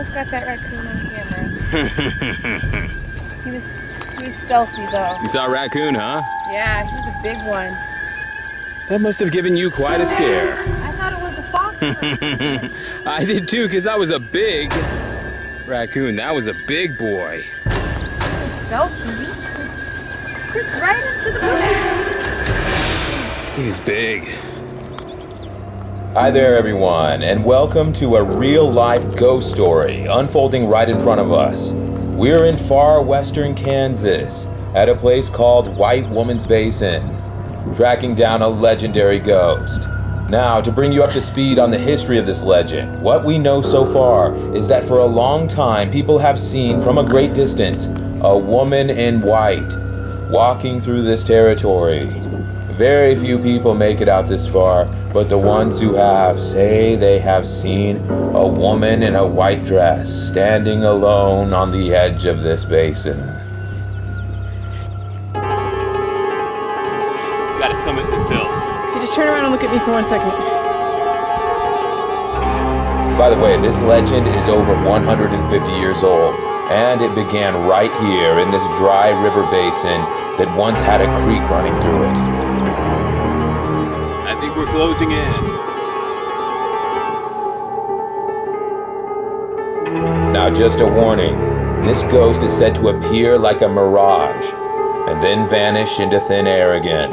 almost got that raccoon on camera. He was stealthy though. You saw a raccoon, huh? Yeah, he was a big one. That must have given you quite a scare. I thought it was a fox. I did too, because that was a big raccoon. That was a big boy. Stealthy. Creeped right into the bush. He was big. Hi there, everyone, and welcome to a real-life ghost story unfolding right in front of us. We're in far western Kansas at a place called White Woman's Basin, tracking down a legendary ghost. Now, to bring you up to speed on the history of this legend, what we know so far is that for a long time, people have seen from a great distance a woman in white walking through this territory. Very few people make it out this far, but the ones who have say they have seen a woman in a white dress standing alone on the edge of this basin. We gotta summit this hill. You just turn around and look at me for 1 second. By the way, this legend is over 150 years old, and it began right here in this dry river basin that once had a creek running through it. I think we're closing in. Now, just a warning, this ghost is said to appear like a mirage and then vanish into thin air again.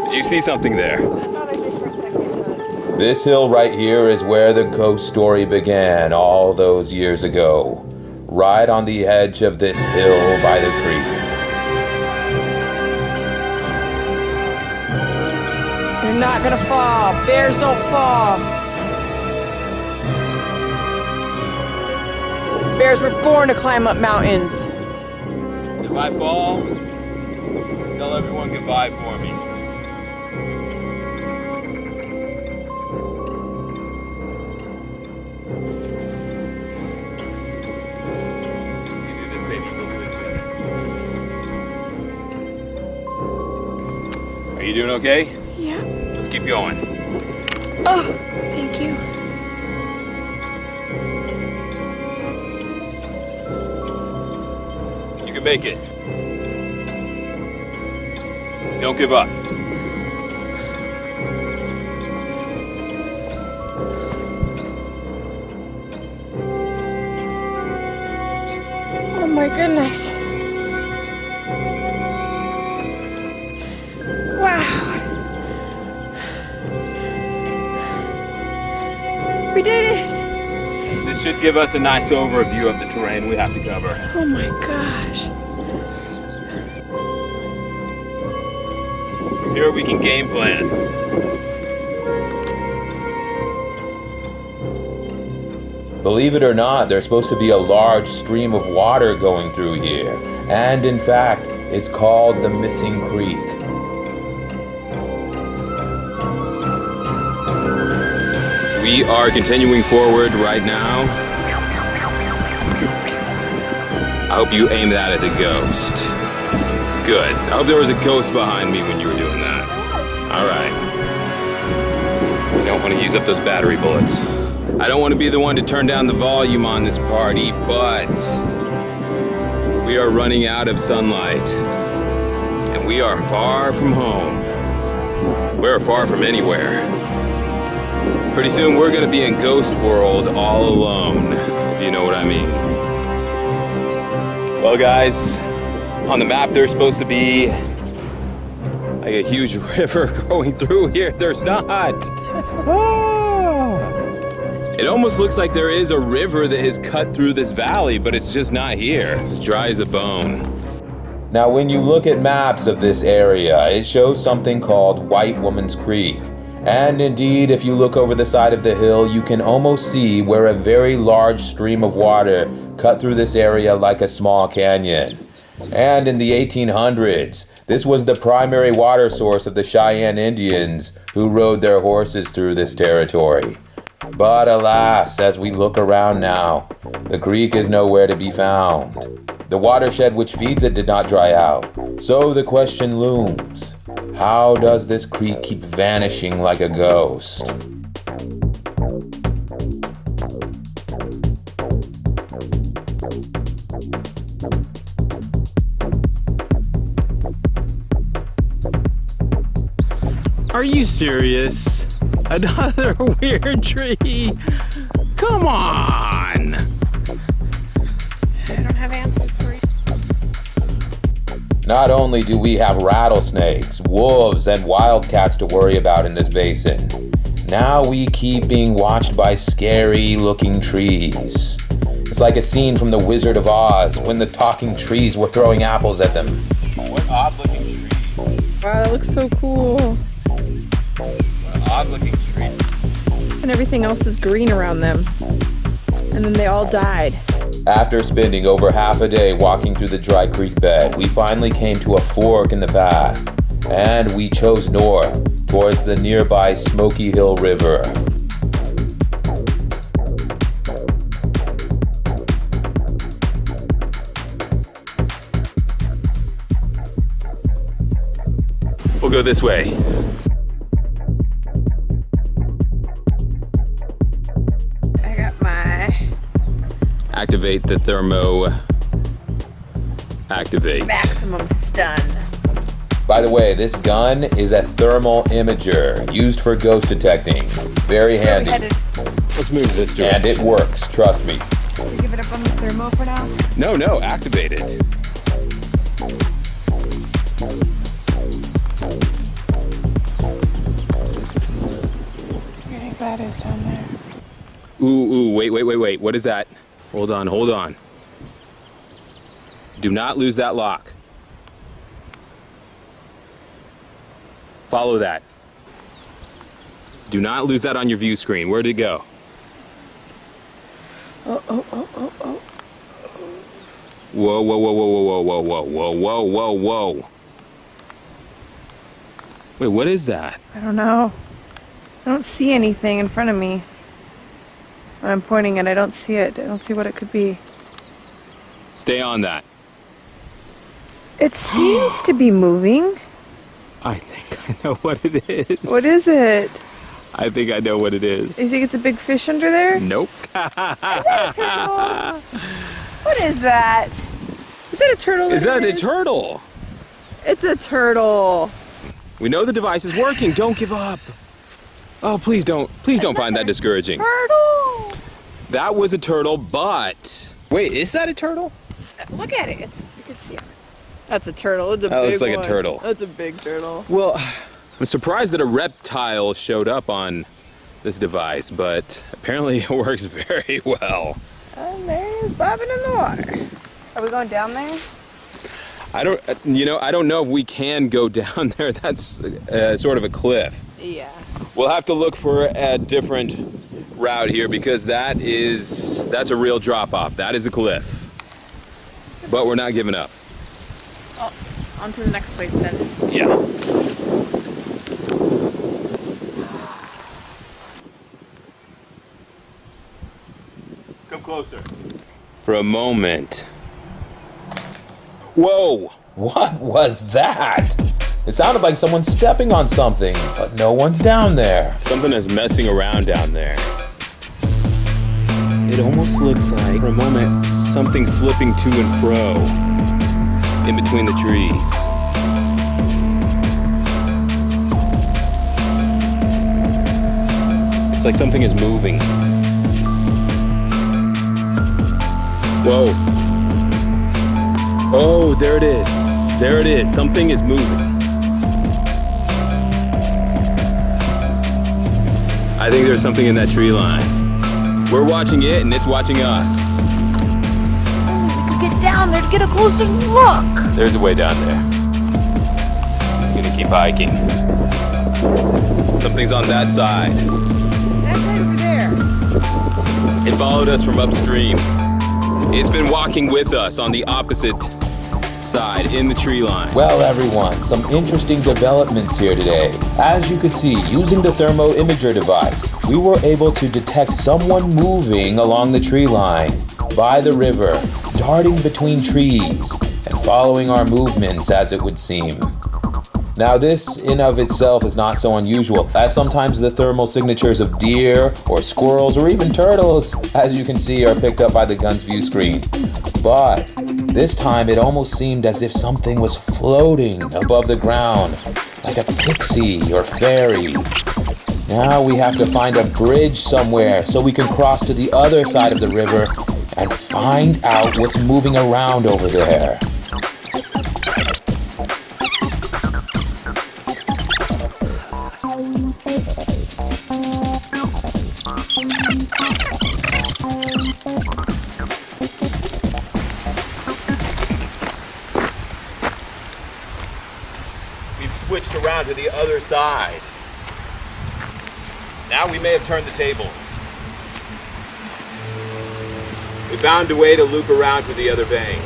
Did you see something there? I thought I did for a second, This hill right here is where the ghost story began all those years ago, right on the edge of this hill by the creek. You're not gonna fall. Bears don't fall. Bears were born to climb up mountains. If I fall, tell everyone goodbye for me. You do this, baby. We'll do it together. Are you doing okay? Yeah. Let's keep going. Oh, thank you. You can make it. Don't give up. Oh my goodness. Wow. We did it! This should give us a nice overview of the terrain we have to cover. Oh my gosh. From here we can game plan. Believe it or not, there's supposed to be a large stream of water going through here, and in fact, it's called the Missing Creek. We are continuing forward right now. I hope you aimed that at the ghost. Good. I hope there was a ghost behind me when you were doing that. All right. I don't want to use up those battery bullets. I don't want to be the one to turn down the volume on this party, but we are running out of sunlight. And we are far from home. We're far from anywhere. Pretty soon we're gonna be in Ghost World all alone, if you know what I mean. Well guys, on the map there's supposed to be like a huge river going through here. There's not. It almost looks like there is a river that has cut through this valley, but it's just not here. It's dry as a bone. Now, when you look at maps of this area, it shows something called White Woman's Creek. And indeed, if you look over the side of the hill, you can almost see where a very large stream of water cut through this area like a small canyon. And in the 1800s, this was the primary water source of the Cheyenne Indians who rode their horses through this territory. But alas, as we look around now, the creek is nowhere to be found. The watershed which feeds it did not dry out. So the question looms, How does this creek keep vanishing like a ghost? Are you serious? Another weird tree? Come on! I don't have answers for you. Not only do we have rattlesnakes, wolves, and wildcats to worry about in this basin, now we keep being watched by scary-looking trees. It's like a scene from The Wizard of Oz when the talking trees were throwing apples at them. What odd-looking tree? Wow, that looks so cool. Odd-looking tree. And everything else is green around them. And then they all died. After spending over half a day walking through the dry creek bed, we finally came to a fork in the path, and we chose north, towards the nearby Smoky Hill River. We'll go this way. I got my Activate the thermo. Activate. Maximum stun. By the way, this gun is a thermal imager used for ghost detecting. Very handy. Let's move this direction. And it works, trust me. We give it up on the thermo for now. No, activate it. I think that is down there. Ooh, wait. What is that? Hold on. Do not lose that lock. Follow that. Do not lose that on your view screen. Where'd it go? oh. Whoa. Wait, what is that? I don't know. I don't see anything in front of me. When I'm pointing it, I don't see it. I don't see what it could be. Stay on that. It seems to be moving. I think I know what it is. What is it? I think I know what it is. You think it's a big fish under there? Nope. Is that a turtle? What is that? Is that a turtle? Is that a turtle? It's a turtle. We know the device is working. Don't give up. Oh, please don't find that discouraging. Turtle. That was a turtle, but wait, is that a turtle? Look at it. You can see it. That's a turtle. It's a That big looks like one. a turtle. That's a big turtle. Well, I'm surprised that a reptile showed up on this device, but apparently it works very well. And there he is bobbing in the water. Are we going down there? I don't know if we can go down there. That's sort of a cliff. Yeah. We'll have to look for a different route here because that's a real drop off. That is a cliff. But we're not giving up. Oh, on to the next place then. Yeah. Come closer. For a moment. Whoa! What was that? It sounded like someone stepping on something, but no one's down there. Something is messing around down there. It almost looks like, for a moment, something slipping to and fro in between the trees. It's like something is moving. Whoa. Oh, there it is. There it is. Something is moving. I think there's something in that tree line. We're watching it and it's watching us. We could get down there to get a closer look. There's a way down there. I'm gonna keep hiking. Something's on that side. That's right over there. It followed us from upstream. It's been walking with us on the opposite side in the tree line. Well, everyone, some interesting developments here today. As you could see, using the thermo imager device, we were able to detect someone moving along the tree line, by the river, darting between trees, and following our movements as it would seem. Now this in of itself is not so unusual, as sometimes the thermal signatures of deer or squirrels or even turtles, as you can see, are picked up by the gun's view screen. But this time it almost seemed as if something was floating above the ground, like a pixie or fairy. Now we have to find a bridge somewhere so we can cross to the other side of the river and find out what's moving around over there. We've switched around to the other side. Now we may have turned the tables. We found a way to loop around to the other bank.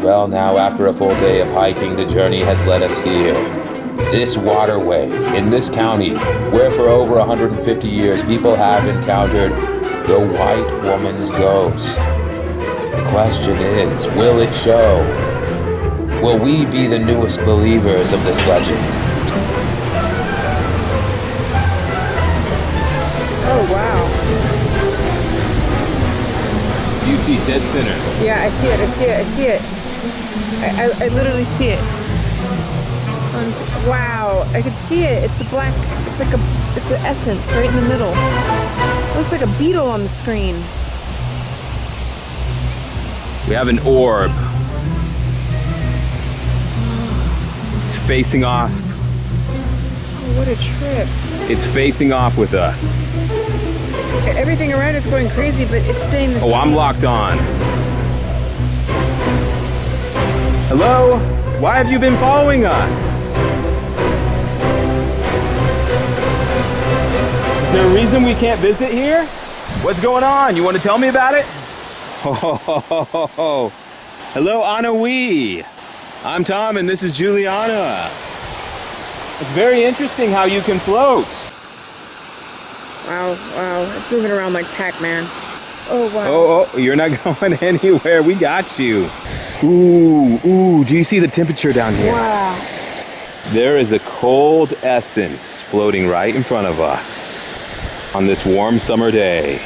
Well, now after a full day of hiking, the journey has led us here. This waterway, in this county, where for over 150 years people have encountered the white woman's ghost. The question is, will it show? Will we be the newest believers of this legend? Oh, wow. You see dead center. Yeah, I see it, I see it, I see it. I literally see it. Wow, I can see it. It's a black, it's like it's an essence right in the middle. It looks like a beetle on the screen. We have an orb. It's facing off. Oh, what a trip. It's facing off with us. Everything around is going crazy, but it's staying the same. Oh, I'm locked on. Hello? Why have you been following us? Is there a reason we can't visit here? What's going on? You want to tell me about it? Oh, hello, Anna-wee. I'm Tom, and this is Julianna. It's very interesting how you can float. Wow, wow, it's moving around like Pac-Man. Oh, wow. Oh, you're not going anywhere. We got you. Ooh, do you see the temperature down here? Wow. There is a cold essence floating right in front of us on this warm summer day.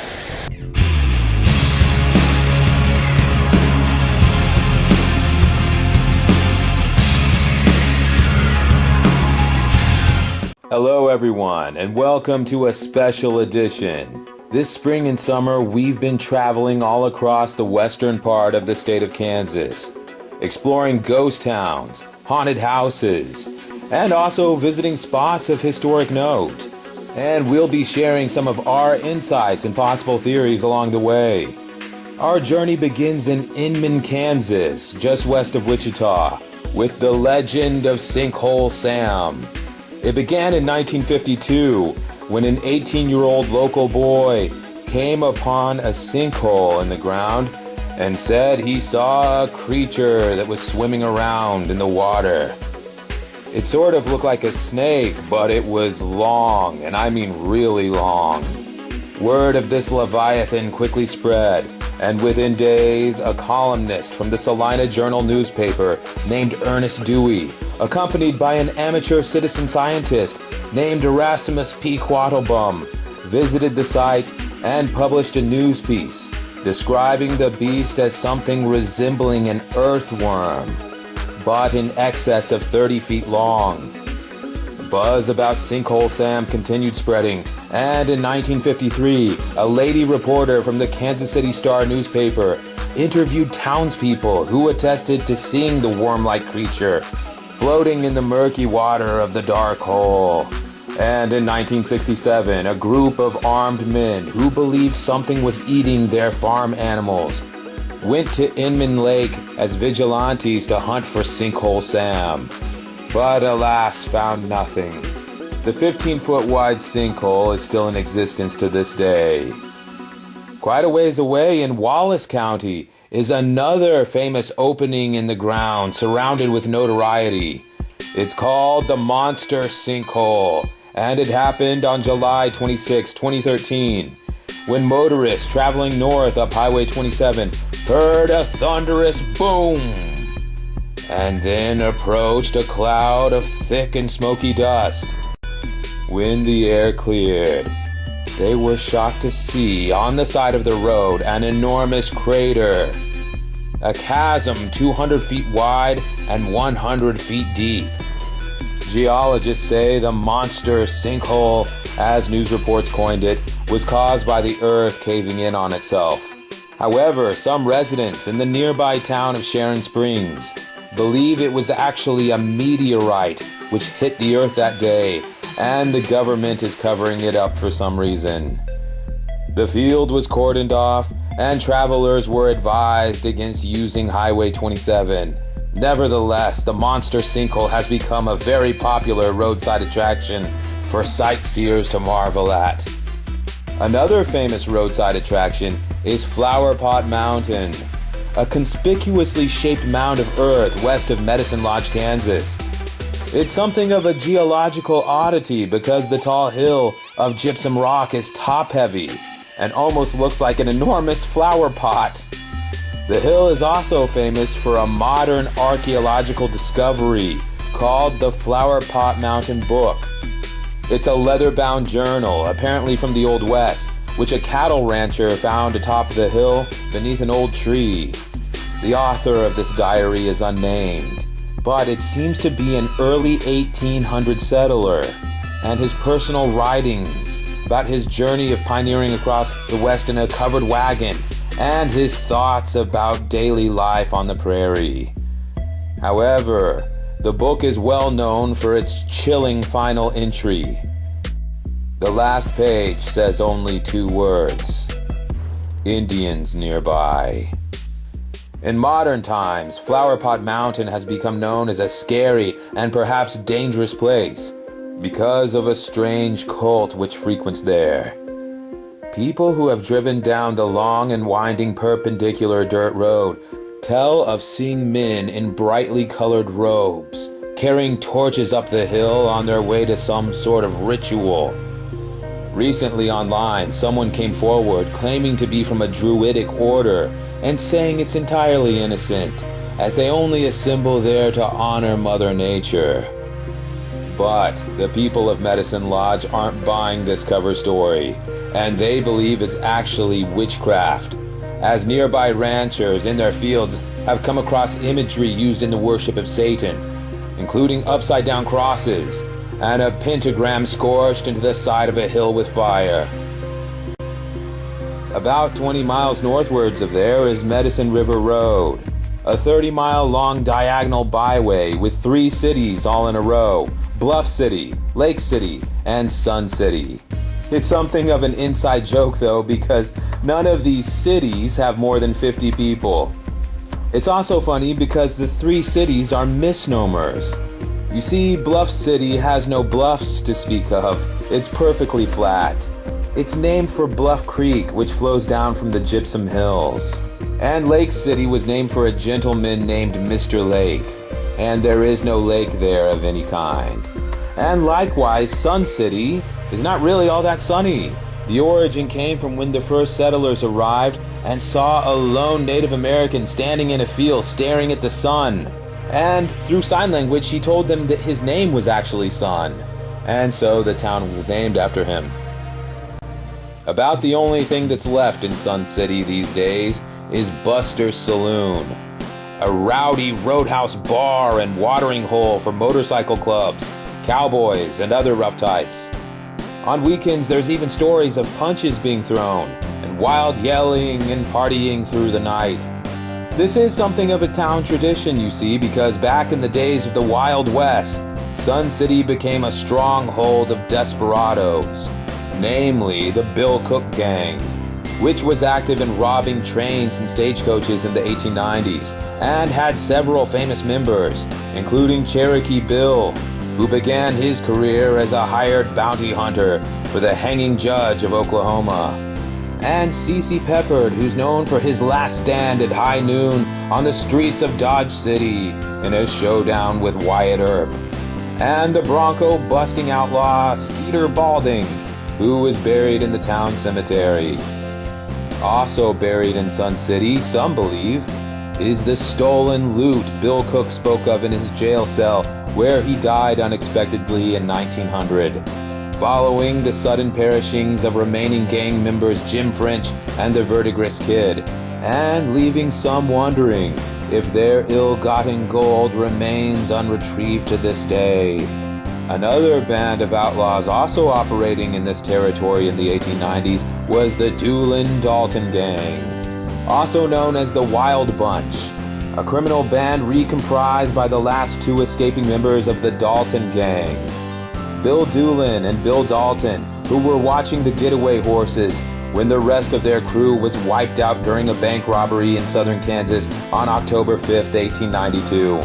Hello everyone, and welcome to a special edition. This spring and summer, we've been traveling all across the western part of the state of Kansas, exploring ghost towns, haunted houses, and also visiting spots of historic note. And we'll be sharing some of our insights and possible theories along the way. Our journey begins in Inman, Kansas, just west of Wichita, with the legend of Sinkhole Sam. It began in 1952 when an 18-year-old local boy came upon a sinkhole in the ground and said he saw a creature that was swimming around in the water. It sort of looked like a snake, but it was long, and I mean really long. Word of this Leviathan quickly spread, and within days, a columnist from the Salina Journal newspaper named Ernest Dewey, accompanied by an amateur citizen scientist named Erasmus P. Quattlebaum, visited the site and published a news piece describing the beast as something resembling an earthworm, but in excess of 30 feet long. The buzz about Sinkhole Sam continued spreading, and in 1953, a lady reporter from the Kansas City Star newspaper interviewed townspeople who attested to seeing the worm-like creature floating in the murky water of the dark hole. And in 1967, a group of armed men who believed something was eating their farm animals went to Inman Lake as vigilantes to hunt for Sinkhole Sam, but alas, found nothing. The 15-foot wide sinkhole is still in existence to this day. Quite a ways away in Wallace County is another famous opening in the ground surrounded with notoriety. It's called the Monster Sinkhole, and it happened on July 26, 2013, when motorists traveling north up Highway 27 heard a thunderous boom, and then approached a cloud of thick and smoky dust. When the air cleared, they were shocked to see on the side of the road an enormous crater, a chasm 200 feet wide and 100 feet deep. Geologists say the monster sinkhole, as news reports coined it, was caused by the earth caving in on itself. However, some residents in the nearby town of Sharon Springs believe it was actually a meteorite which hit the earth that day, and the government is covering it up for some reason. The field was cordoned off, and travelers were advised against using Highway 27. Nevertheless, the monster sinkhole has become a very popular roadside attraction for sightseers to marvel at. Another famous roadside attraction is Flower Pot Mountain, a conspicuously shaped mound of earth west of Medicine Lodge, Kansas. It's something of a geological oddity because the tall hill of gypsum rock is top-heavy and almost looks like an enormous flower pot. The hill is also famous for a modern archaeological discovery called the Flower Pot Mountain Book. It's a leather-bound journal, apparently from the Old West, which a cattle rancher found atop the hill beneath an old tree. The author of this diary is unnamed, but it seems to be an early 1800 settler, and his personal writings about his journey of pioneering across the West in a covered wagon, and his thoughts about daily life on the prairie. However, the book is well known for its chilling final entry. The last page says only 2 words: Indians nearby. In modern times, Flower Pot Mountain has become known as a scary and perhaps dangerous place because of a strange cult which frequents there. People who have driven down the long and winding perpendicular dirt road tell of seeing men in brightly colored robes carrying torches up the hill on their way to some sort of ritual. Recently online, someone came forward claiming to be from a druidic order and saying it's entirely innocent, as they only assemble there to honor Mother Nature. But the people of Medicine Lodge aren't buying this cover story, and they believe it's actually witchcraft, as nearby ranchers in their fields have come across imagery used in the worship of Satan, including upside-down crosses and a pentagram scorched into the side of a hill with fire. About 20 miles northwards of there is Medicine River Road, a 30-mile-long diagonal byway with 3 cities all in a row: Bluff City, Lake City, and Sun City. It's something of an inside joke, though, because none of these cities have more than 50 people. It's also funny because the 3 cities are misnomers. You see, Bluff City has no bluffs to speak of. It's perfectly flat. It's named for Bluff Creek, which flows down from the Gypsum Hills. And Lake City was named for a gentleman named Mr. Lake, and there is no lake there of any kind. And likewise, Sun City is not really all that sunny. The origin came from when the first settlers arrived and saw a lone Native American standing in a field staring at the sun. And through sign language, he told them that his name was actually Sun. And so the town was named after him. About the only thing that's left in Sun City these days is Buster's Saloon, a rowdy roadhouse bar and watering hole for motorcycle clubs, cowboys, and other rough types. On weekends, there's even stories of punches being thrown and wild yelling and partying through the night. This is something of a town tradition, you see, because back in the days of the Wild West, Sun City became a stronghold of desperados, namely the Bill Cook Gang, which was active in robbing trains and stagecoaches in the 1890s and had several famous members, including Cherokee Bill, who began his career as a hired bounty hunter for the hanging judge of Oklahoma, and C.C. Peppard, who's known for his last stand at high noon on the streets of Dodge City in a showdown with Wyatt Earp, and the Bronco-busting outlaw Skeeter Balding, who was buried in the town cemetery. Also buried in Sun City, some believe, is the stolen loot Bill Cook spoke of in his jail cell, where he died unexpectedly in 1900, following the sudden perishings of remaining gang members Jim French and the Verdigris Kid, and leaving some wondering if their ill-gotten gold remains unretrieved to this day. Another band of outlaws also operating in this territory in the 1890s was the Doolin-Dalton Gang, also known as the Wild Bunch, a criminal band recomprised by the last two escaping members of the Dalton Gang, Bill Doolin and Bill Dalton, who were watching the getaway horses when the rest of their crew was wiped out during a bank robbery in southern Kansas on October 5th, 1892.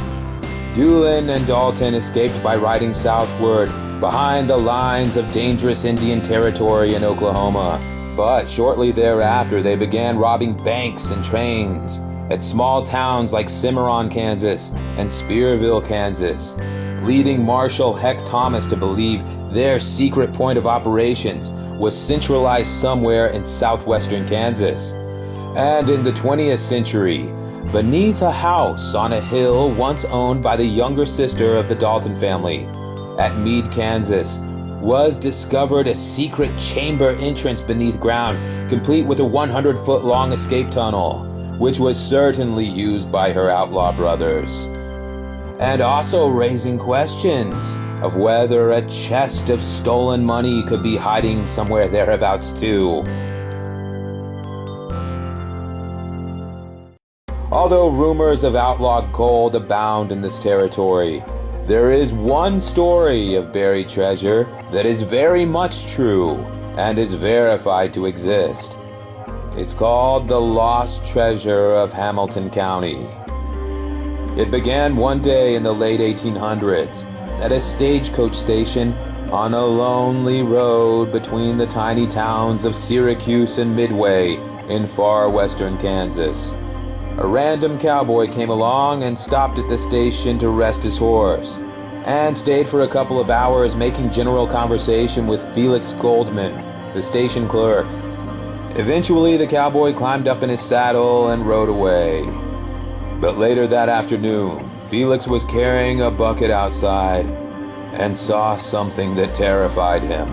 Doolin and Dalton escaped by riding southward behind the lines of dangerous Indian territory in Oklahoma, but shortly thereafter they began robbing banks and trains at small towns like Cimarron, Kansas and Spearville, Kansas, leading Marshal Heck Thomas to believe their secret point of operations was centralized somewhere in southwestern Kansas. And in the 20th century, beneath a house on a hill once owned by the younger sister of the Dalton family, at Meade, Kansas, was discovered a secret chamber entrance beneath ground, complete with a 100-foot-long escape tunnel, which was certainly used by her outlaw brothers. And also raising questions of whether a chest of stolen money could be hiding somewhere thereabouts too. Although rumors of outlaw gold abound in this territory, there is one story of buried treasure that is very much true and is verified to exist. It's called the Lost Treasure of Hamilton County. It began one day in the late 1800s at a stagecoach station on a lonely road between the tiny towns of Syracuse and Midway in far western Kansas. A random cowboy came along and stopped at the station to rest his horse, and stayed for a couple of hours making general conversation with Felix Goldman, the station clerk. Eventually, the cowboy climbed up in his saddle and rode away. But later that afternoon, Felix was carrying a bucket outside and saw something that terrified him.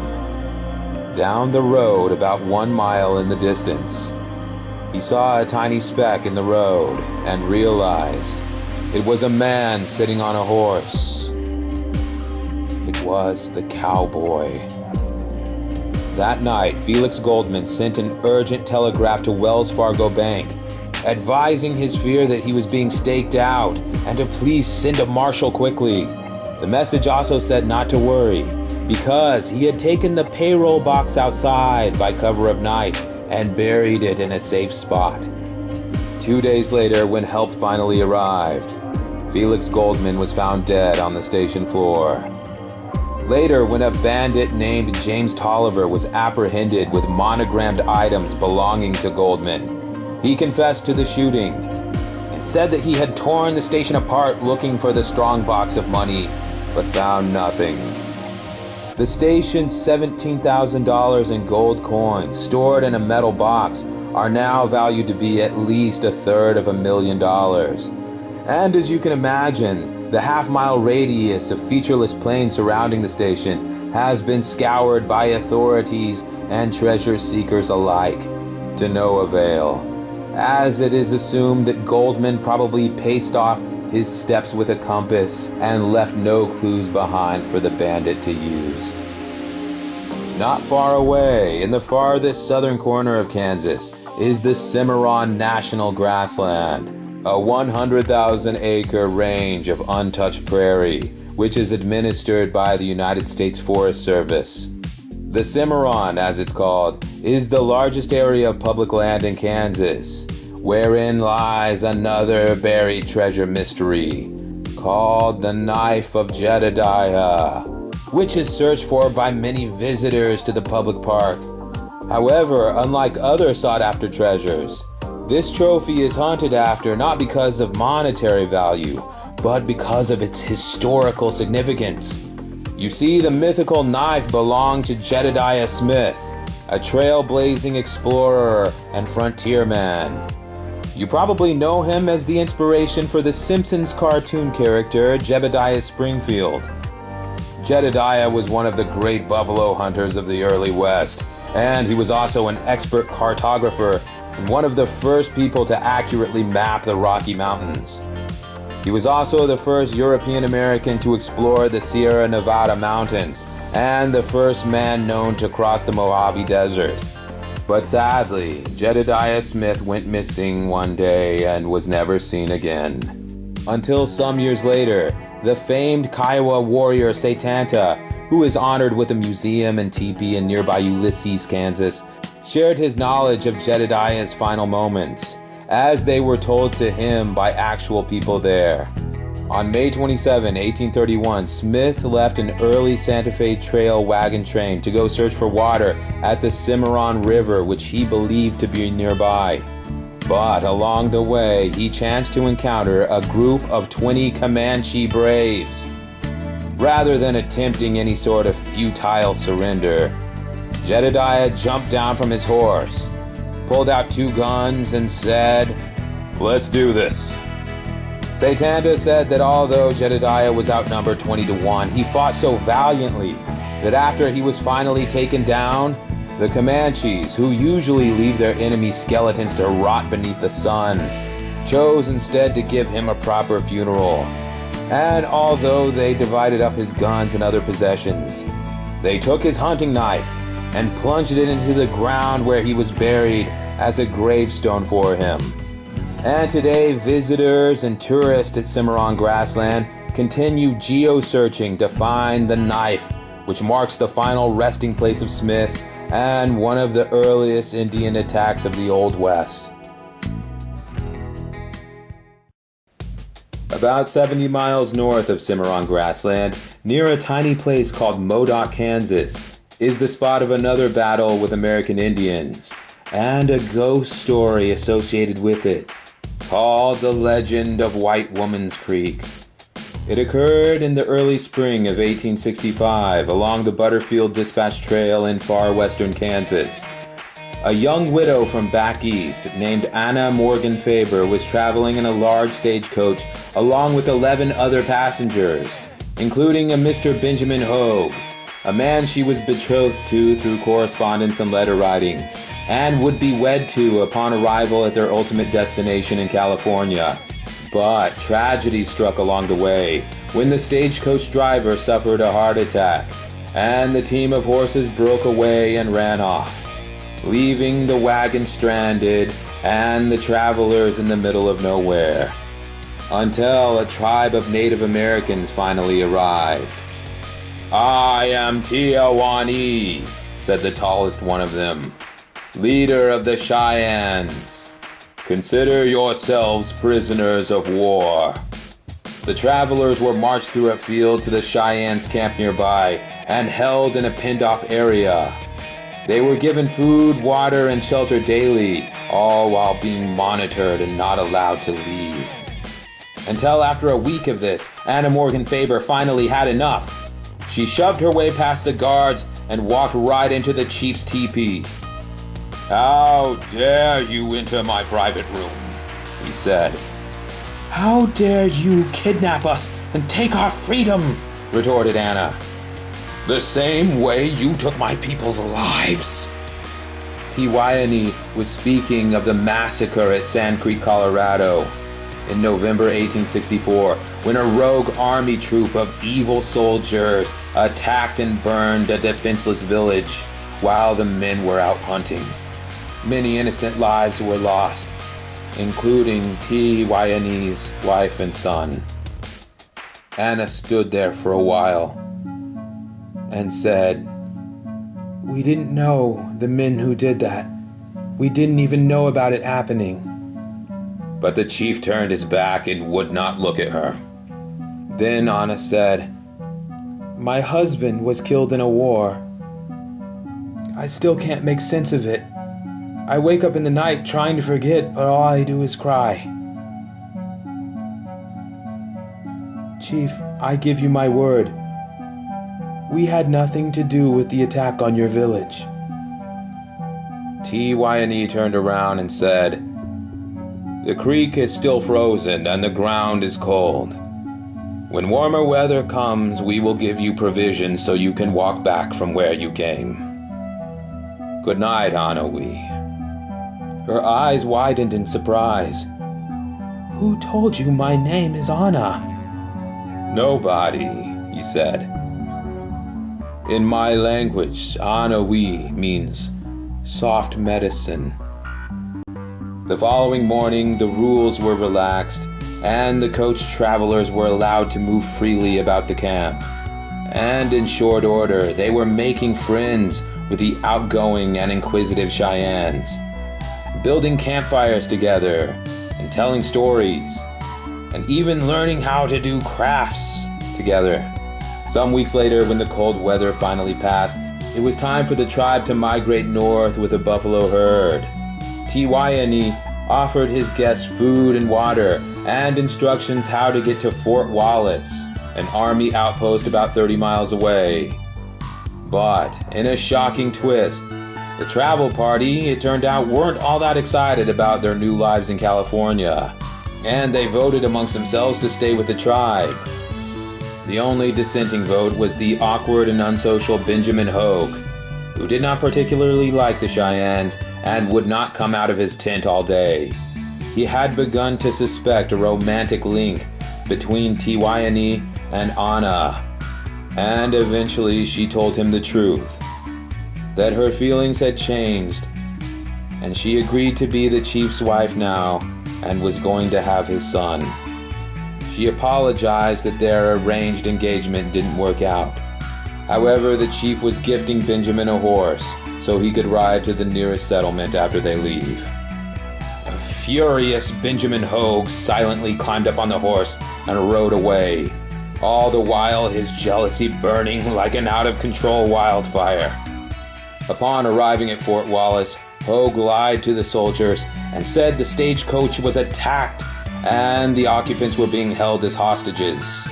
Down the road, about 1 mile in the distance, he saw a tiny speck in the road and realized it was a man sitting on a horse. It was the cowboy. That night, Felix Goldman sent an urgent telegraph to Wells Fargo Bank, advising his fear that he was being staked out and to please send a marshal quickly. The message also said not to worry, because he had taken the payroll box outside by cover of night and buried it in a safe spot. 2 days later, when help finally arrived, Felix Goldman was found dead on the station floor. Later, when a bandit named James Tolliver was apprehended with monogrammed items belonging to Goldman, he confessed to the shooting and said that he had torn the station apart looking for the strong box of money, but found nothing. The station's $17,000 in gold coins, stored in a metal box, are now valued to be at least $250,000. And as you can imagine, the half-mile radius of featureless plain surrounding the station has been scoured by authorities and treasure seekers alike, to no avail, as it is assumed that Goldman probably paced off his steps with a compass and left no clues behind for the bandit to use. Not far away, in the farthest southern corner of Kansas, is the Cimarron National Grassland, a 100,000-acre range of untouched prairie, which is administered by the United States Forest Service. The Cimarron, as it's called, is the largest area of public land in Kansas, wherein lies another buried treasure mystery called the Knife of Jedediah, which is searched for by many visitors to the public park. However, unlike other sought-after treasures, this trophy is hunted after not because of monetary value, but because of its historical significance. You see, the mythical knife belonged to Jedediah Smith, a trailblazing explorer and frontierman. You probably know him as the inspiration for the Simpsons cartoon character Jebediah Springfield. Jedediah was one of the great buffalo hunters of the early West, and he was also an expert cartographer and one of the first people to accurately map the Rocky Mountains. He was also the first European American to explore the Sierra Nevada mountains and the first man known to cross the Mojave Desert. But sadly, Jedediah Smith went missing one day and was never seen again. Until some years later, the famed Kiowa warrior Satanta, who is honored with a museum and teepee in nearby Ulysses, Kansas, shared his knowledge of Jedediah's final moments, as they were told to him by actual people there. On May 27, 1831, Smith left an early Santa Fe Trail wagon train to go search for water at the Cimarron River, which he believed to be nearby. But along the way, he chanced to encounter a group of 20 Comanche braves. Rather than attempting any sort of futile surrender, Jedediah jumped down from his horse, pulled out 2 guns, and said, "Let's do this." Satanta said that although Jedediah was outnumbered 20-1, he fought so valiantly that after he was finally taken down, the Comanches, who usually leave their enemies' skeletons to rot beneath the sun, chose instead to give him a proper funeral. And although they divided up his guns and other possessions, they took his hunting knife and plunged it into the ground where he was buried as a gravestone for him. And today, visitors and tourists at Cimarron Grassland continue geo-searching to find the knife, which marks the final resting place of Smith and one of the earliest Indian attacks of the Old West. About 70 miles north of Cimarron Grassland, near a tiny place called Modoc, Kansas, is the spot of another battle with American Indians, and a ghost story associated with it, called the Legend of White Woman's Creek. It occurred in the early spring of 1865 along the Butterfield Dispatch Trail in far western Kansas. A young widow from back east named Anna Morgan Faber was traveling in a large stagecoach along with 11 other passengers, including a Mr. Benjamin Hogue, a man she was betrothed to through correspondence and letter writing, and would be wed to upon arrival at their ultimate destination in California. But tragedy struck along the way when the stagecoach driver suffered a heart attack, and the team of horses broke away and ran off, leaving the wagon stranded and the travelers in the middle of nowhere, until a tribe of Native Americans finally arrived. "I am Tiawani," said the tallest one of them, "leader of the Cheyennes. Consider yourselves prisoners of war." The travelers were marched through a field to the Cheyennes' camp nearby and held in a pinned-off area. They were given food, water, and shelter daily, all while being monitored and not allowed to leave. Until after a week of this, Anna Morgan Faber finally had enough. She shoved her way past the guards and walked right into the chief's teepee. "How dare you enter my private room?" he said. "How dare you kidnap us and take our freedom?" retorted Anna. "The same way you took my people's lives." Tiawani was speaking of the massacre at Sand Creek, Colorado, in November 1864, when a rogue army troop of evil soldiers attacked and burned a defenseless village while the men were out hunting. Many innocent lives were lost, including T.Y.N.E.'s wife and son. Anna stood there for a while and said, "We didn't know the men who did that. We didn't even know about it happening." But the chief turned his back and would not look at her. Then Anna said, "My husband was killed in a war. I still can't make sense of it. I wake up in the night trying to forget, but all I do is cry. Chief, I give you my word. We had nothing to do with the attack on your village." T.Y.N.E. turned around and said, "The creek is still frozen and the ground is cold. When warmer weather comes, we will give you provisions so you can walk back from where you came. Good night, Annawi." Her eyes widened in surprise. "Who told you my name is Anna?" "Nobody," he said. "In my language, Annawi means soft medicine." The following morning, the rules were relaxed, and the coach travelers were allowed to move freely about the camp. And in short order, they were making friends with the outgoing and inquisitive Cheyennes, building campfires together and telling stories, and even learning how to do crafts together. Some weeks later, when the cold weather finally passed, it was time for the tribe to migrate north with a buffalo herd. T.Y.N.E. offered his guests food and water and instructions how to get to Fort Wallace, an army outpost about 30 miles away. But in a shocking twist, the travel party, it turned out, weren't all that excited about their new lives in California, and they voted amongst themselves to stay with the tribe. The only dissenting vote was the awkward and unsocial Benjamin Hogue, who did not particularly like the Cheyennes and would not come out of his tent all day. He had begun to suspect a romantic link between T.Y.N.E. and Anna, and eventually she told him the truth, that her feelings had changed, and she agreed to be the chief's wife now and was going to have his son. She apologized that their arranged engagement didn't work out. However, the chief was gifting Benjamin a horse so he could ride to the nearest settlement after they leave. A furious Benjamin Hogue silently climbed up on the horse and rode away, all the while his jealousy burning like an out-of-control wildfire. Upon arriving at Fort Wallace, Hogue lied to the soldiers and said the stagecoach was attacked and the occupants were being held as hostages.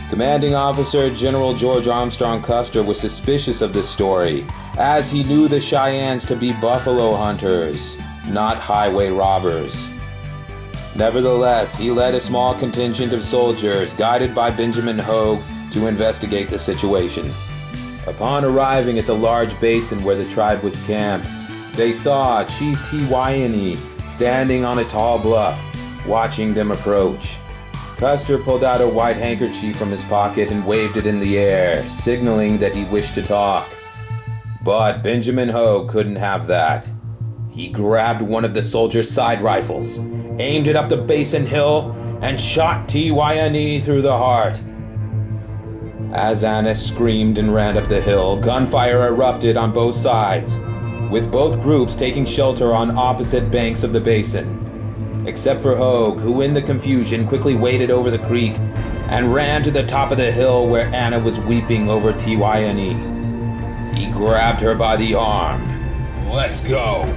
Commanding Officer General George Armstrong Custer was suspicious of this story, as he knew the Cheyennes to be buffalo hunters, not highway robbers. Nevertheless, he led a small contingent of soldiers, guided by Benjamin Hogue, to investigate the situation. Upon arriving at the large basin where the tribe was camped, they saw Chief T.Y.N.E. standing on a tall bluff, watching them approach. Custer pulled out a white handkerchief from his pocket and waved it in the air, signaling that he wished to talk. But Benjamin Hogue couldn't have that. He grabbed one of the soldiers' side rifles, aimed it up the Basin hill, and shot T.Y.N.E. through the heart. As Anna screamed and ran up the hill, gunfire erupted on both sides, with both groups taking shelter on opposite banks of the basin. Except for Hogue, who in the confusion quickly waded over the creek and ran to the top of the hill where Anna was weeping over T.Y.N.E. He grabbed her by the arm. "Let's go.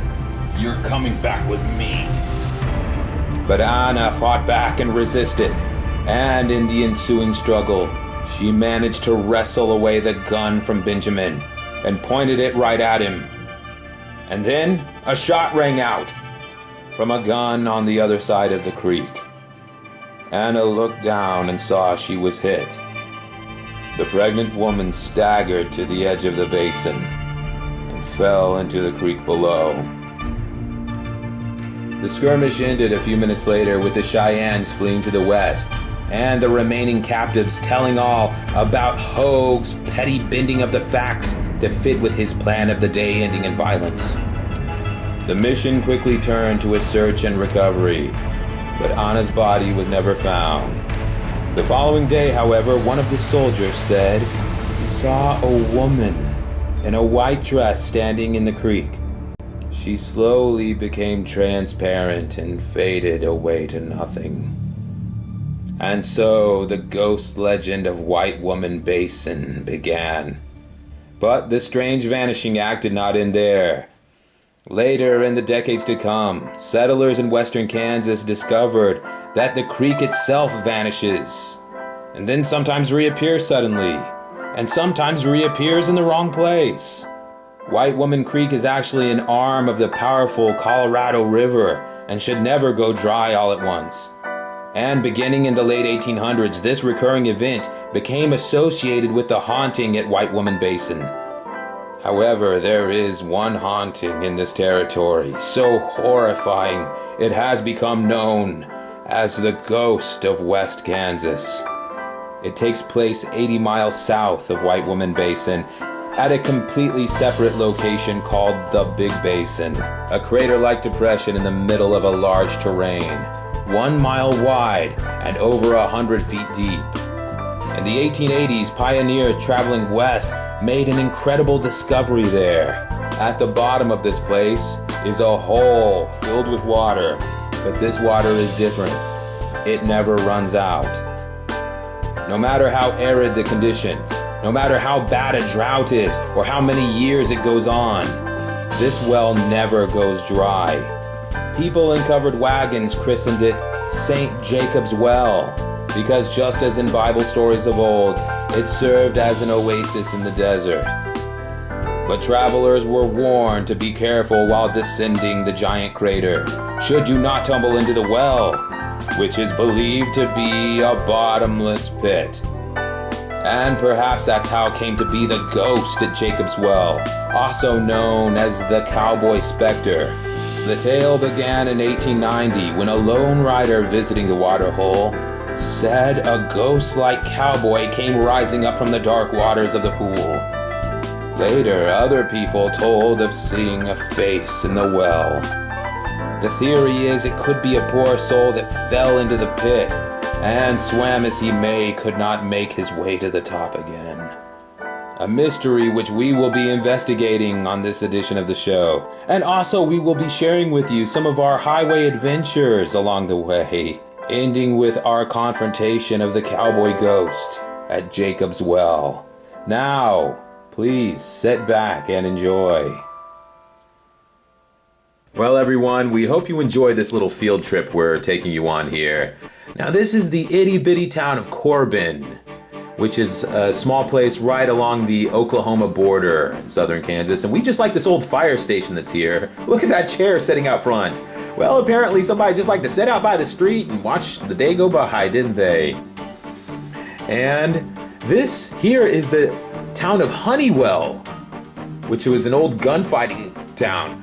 You're coming back with me." But Anna fought back and resisted, and in the ensuing struggle, she managed to wrestle away the gun from Benjamin and pointed it right at him. And then a shot rang out from a gun on the other side of the creek. Anna looked down and saw she was hit. The pregnant woman staggered to the edge of the basin and fell into the creek below. The skirmish ended a few minutes later with the Cheyennes fleeing to the west, and the remaining captives telling all about Hogue's petty bending of the facts to fit with his plan of the day ending in violence. The mission quickly turned to a search and recovery, but Anna's body was never found. The following day, however, one of the soldiers said he saw a woman in a white dress standing in the creek. She slowly became transparent and faded away to nothing. And so the ghost legend of White Woman Basin began. But the strange vanishing act did not end there. Later, in the decades to come, settlers in western Kansas discovered that the creek itself vanishes, and then sometimes reappears suddenly, and sometimes reappears in the wrong place. White Woman Creek is actually an arm of the powerful Colorado River and should never go dry all at once. And beginning in the late 1800s, this recurring event became associated with the haunting at White Woman Basin. However, there is one haunting in this territory, so horrifying it has become known as the Ghost of West Kansas. It takes place 80 miles south of White Woman Basin at a completely separate location called the Big Basin, a crater-like depression in the middle of a large terrain, 1 mile wide and over 100 feet deep. In the 1880s, pioneers traveling west made an incredible discovery there. At the bottom of this place is a hole filled with water, but this water is different. It never runs out. No matter how arid the conditions, no matter how bad a drought is, or how many years it goes on, this well never goes dry. People in covered wagons christened it St. Jacob's Well, because just as in Bible stories of old, it served as an oasis in the desert. But travelers were warned to be careful while descending the giant crater, should you not tumble into the well, which is believed to be a bottomless pit. And perhaps that's how it came to be the ghost at Jacob's Well, also known as the Cowboy Specter. The tale began in 1890 when a lone rider visiting the waterhole said a ghost-like cowboy came rising up from the dark waters of the pool. Later, other people told of seeing a face in the well. The theory is it could be a poor soul that fell into the pit and swam as he may could not make his way to the top again. A mystery which we will be investigating on this edition of the show. And also we will be sharing with you some of our highway adventures along the way, ending with our confrontation of the cowboy ghost at Jacob's Well. Now, please sit back and enjoy. Well, everyone, we hope you enjoy this little field trip we're taking you on here. Now, this is the itty-bitty town of Corbin, which is a small place right along the Oklahoma border in southern Kansas. And we just like this old fire station that's here. Look at that chair sitting out front. Well, apparently somebody just liked to sit out by the street and watch the day go by, didn't they? And this here is the town of Honeywell, which was an old gunfighting town.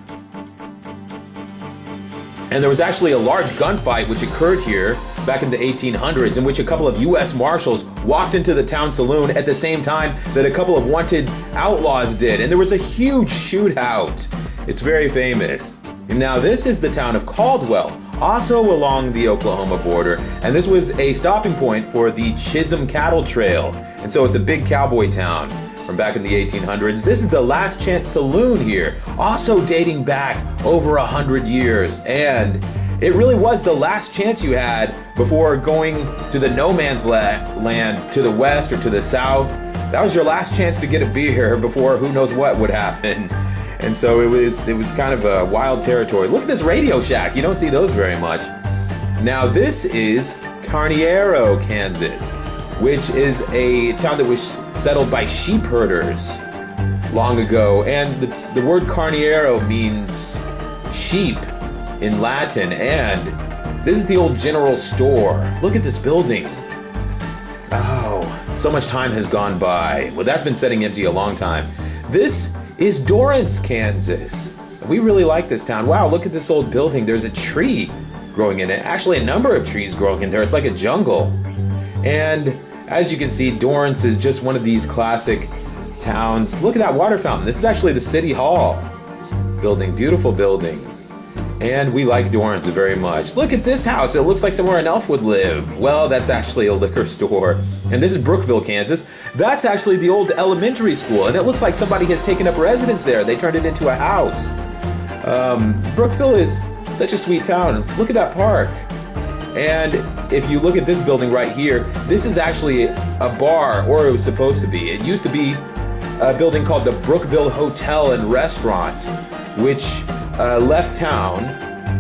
And there was actually a large gunfight which occurred here back in the 1800s, in which a couple of U.S. Marshals walked into the town saloon at the same time that a couple of wanted outlaws did. And there was a huge shootout. It's very famous. And now this is the town of Caldwell, also along the Oklahoma border. And this was a stopping point for the Chisholm Cattle Trail. And so it's a big cowboy town from back in the 1800s. This is the Last Chance Saloon here, also dating back over 100 years. And it really was the last chance you had before going to the no man's land to the west or to the south. That was your last chance to get a beer before who knows what would happen. And so it was kind of a wild territory. Look at this Radio Shack. You don't see those very much. Now this is Carniero, Kansas, which is a town that was settled by sheep herders long ago. And the word Carniero means sheep in Latin, and this is the old general store. Look at this building. Oh, so much time has gone by. Well, that's been sitting empty a long time. This is Dorrance, Kansas. We really like this town. Wow, look at this old building. There's a tree growing in it. Actually, a number of trees growing in there. It's like a jungle. And as you can see, Dorrance is just one of these classic towns. Look at that water fountain. This is actually the city hall. building, beautiful building. And we like Dorrance very much. Look at this house. It looks like somewhere an elf would live. Well, that's actually a liquor store. And this is Brookville, Kansas. That's actually the old elementary school. And it looks like somebody has taken up residence there. They turned it into a house. Brookville is such a sweet town. Look at that park. And if you look at this building right here, this is actually a bar, or it was supposed to be. It used to be a building called the Brookville Hotel and Restaurant, which left town,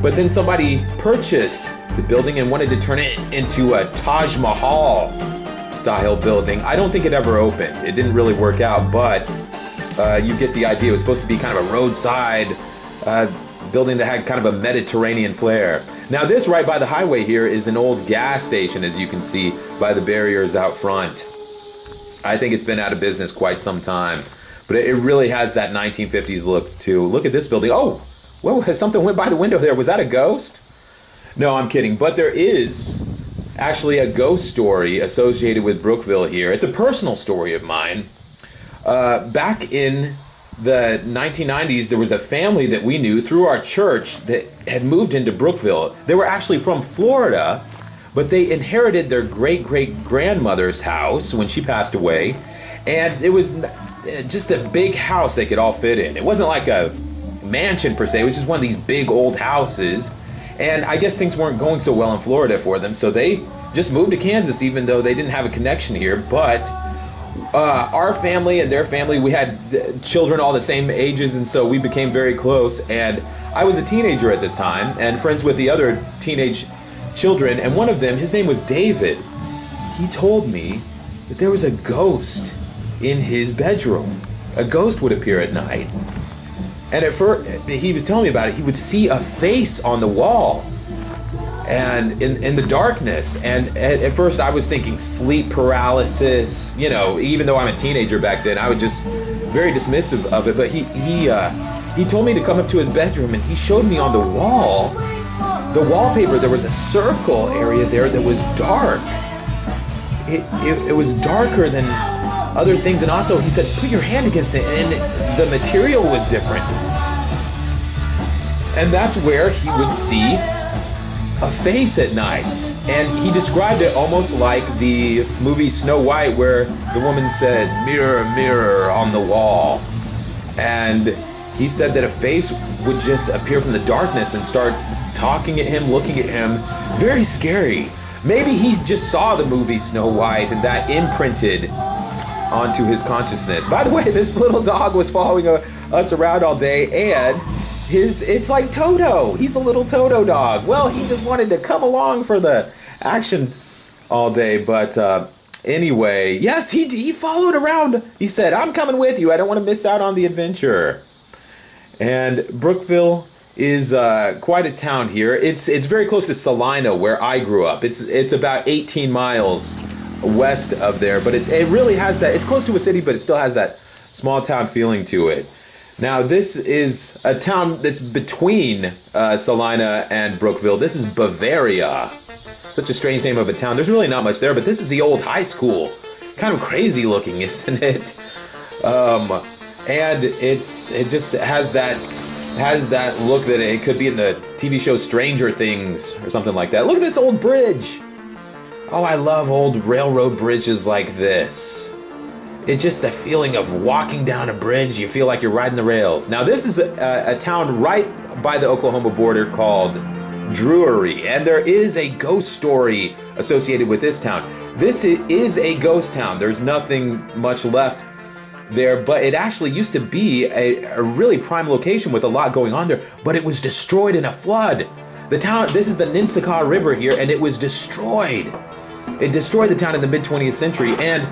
but then somebody purchased the building and wanted to turn it into a Taj Mahal style building. I don't think it ever opened. It didn't really work out, but you get the idea. It was supposed to be kind of a roadside building that had kind of a Mediterranean flair. Now this right by the highway here is an old gas station, as you can see by the barriers out front. I think it's been out of business quite some time, but it really has that 1950s look too. Look at this building. Oh, whoa, something went by the window there. Was that a ghost? No, I'm kidding. But there is actually a ghost story associated with Brookville here. It's a personal story of mine. Back in the 1990s, there was a family that we knew through our church that had moved into Brookville. They were actually from Florida, but they inherited their great-great-grandmother's house when she passed away. And it was just a big house they could all fit in. It wasn't like a mansion per se, it was just one of these big old houses. And I guess things weren't going so well in Florida for them, so they just moved to Kansas even though they didn't have a connection here. But our family and their family, we had children all the same ages, and so we became very close. And I was a teenager at this time and friends with the other teenage children, and one of them, his name was David. He told me that there was a ghost in his bedroom. A ghost would appear at night. And at first, he was telling me about it, he would see a face on the wall and in the darkness. And at first I was thinking sleep paralysis, you know, even though I'm a teenager back then, I was just very dismissive of it. But he told me to come up to his bedroom, and he showed me on the wall, the wallpaper, there was a circle area there that was dark. It was darker than other things, and also he said, put your hand against it, and the material was different. And that's where he would see a face at night. And he described it almost like the movie Snow White, where the woman says, mirror, mirror on the wall. And he said that a face would just appear from the darkness and start talking at him, looking at him. Very scary. Maybe he just saw the movie Snow White and that imprinted onto his consciousness. By the way, this little dog was following us around all day, and it's like Toto. He's a little Toto dog. Well, he just wanted to come along for the action all day. But anyway, yes, he followed around. He said, I'm coming with you. I don't want to miss out on the adventure. And Brookville is quite a town here. It's very close to Salina, where I grew up. It's about 18 miles west of there, but it really has that. It's close to a city, but it still has that small town feeling to it. Now, this is a town that's between Salina and Brookville. This is Bavaria. Such a strange name of a town. There's really not much there, but this is the old high school. Kind of crazy looking, isn't it? And it just has that look that it could be in the TV show Stranger Things or something like that. Look at this old bridge. Oh, I love old railroad bridges like this. It's just the feeling of walking down a bridge. You feel like you're riding the rails. Now, this is a town right by the Oklahoma border called Drury, and there is a ghost story associated with this town. This is a ghost town. There's nothing much left there, but it actually used to be a really prime location with a lot going on there, but it was destroyed in a flood. The town, this is the Ninsaka River here, and it was destroyed. It destroyed the town in the mid-20th century, and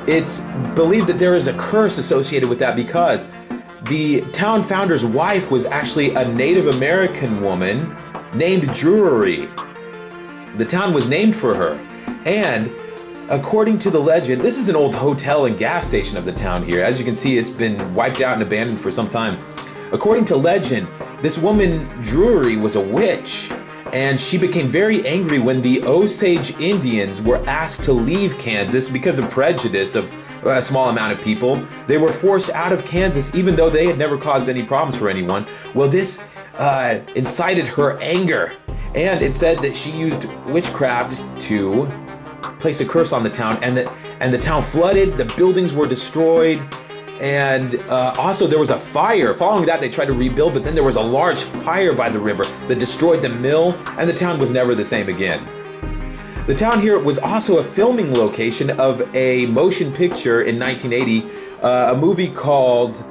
it's believed that there is a curse associated with that because the town founder's wife was actually a Native American woman named Drury. The town was named for her, and according to the legend, this is an old hotel and gas station of the town here. As you can see, it's been wiped out and abandoned for some time. According to legend, this woman, Drury, was a witch, and she became very angry when the Osage Indians were asked to leave Kansas because of prejudice of a small amount of people. They were forced out of Kansas even though they had never caused any problems for anyone. Well, this incited her anger, and it said that she used witchcraft to place a curse on the town, and the town flooded, the buildings were destroyed, and also there was a fire. Following that, they tried to rebuild, but then there was a large fire by the river that destroyed the mill, and the town was never the same again. The town here was also a filming location of a motion picture in 1980, a movie called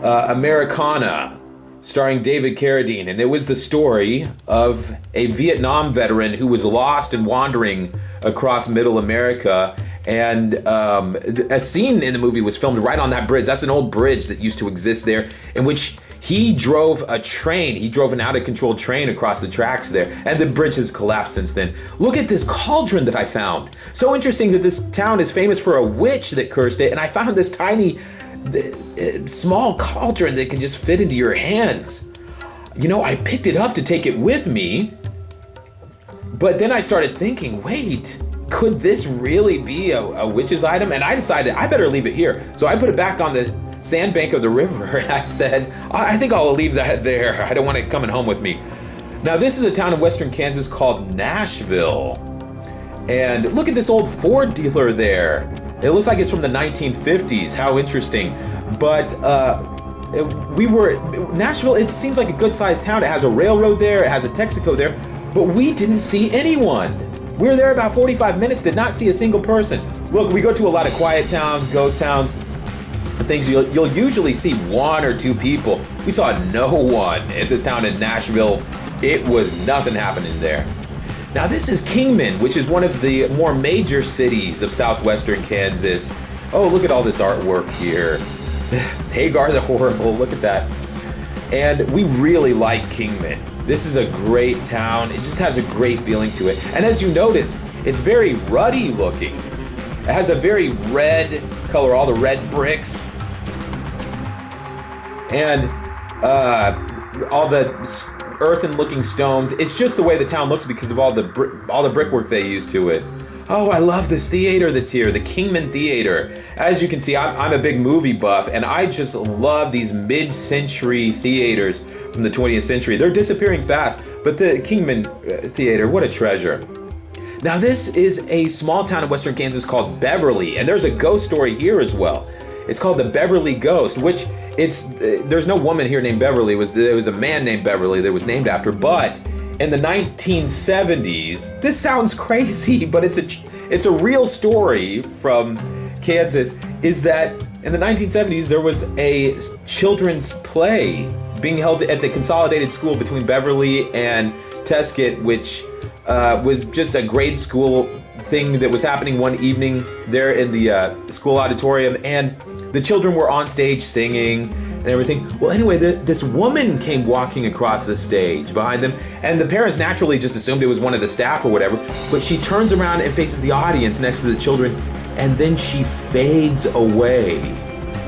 Americana, starring David Carradine, and it was the story of a Vietnam veteran who was lost and wandering across Middle America, and a scene in the movie was filmed right on that bridge. That's an old bridge that used to exist there, in which he drove a train. He drove an out-of-control train across the tracks there, and the bridge has collapsed since then. Look at this cauldron that I found. So interesting that this town is famous for a witch that cursed it, and I found this tiny small cauldron that can just fit into your hands. You know, I picked it up to take it with me, but then I started thinking, wait, could this really be a witch's item? And I decided I better leave it here. So I put it back on the sandbank of the river, and I said, I think I'll leave that there. I don't want it coming home with me. Now, this is a town in western Kansas called Nashville. And look at this old Ford dealer there. It looks like it's from the 1950s. How interesting. But Nashville, it seems like a good-sized town. It has a railroad there. It has a Texaco there. But we didn't see anyone. We were there about 45 minutes, did not see a single person. Look, we go to a lot of quiet towns, ghost towns, things. You'll usually see one or two people. We saw no one at this town in Nashville. It was nothing happening there. Now, this is Kingman, which is one of the more major cities of southwestern Kansas. Oh, look at all this artwork here. Hagar the Horrible, look at that. And we really like Kingman. This is a great town. It just has a great feeling to it. And as you notice, it's very ruddy looking. It has a very red color, all the red bricks. And all the earthen looking stones. It's just the way the town looks because of all the brickwork they use to it. Oh, I love this theater that's here, the Kingman Theater. As you can see, I'm a big movie buff, and I just love these mid-century theaters from the 20th century. They're disappearing fast, but the Kingman Theater, what a treasure. Now, this is a small town in western Kansas called Beverly, and there's a ghost story here as well. It's called the Beverly Ghost, which there's no woman here named Beverly. It was a man named Beverly that was named after, but in the 1970s, this sounds crazy, but it's a real story from Kansas, is that in the 1970s, there was a children's play being held at the consolidated school between Beverly and Tesket, which was just a grade school thing that was happening one evening there in the school auditorium, and the children were on stage singing and everything. Well, anyway, this woman came walking across the stage behind them, and the parents naturally just assumed it was one of the staff or whatever, but she turns around and faces the audience next to the children, and then she fades away.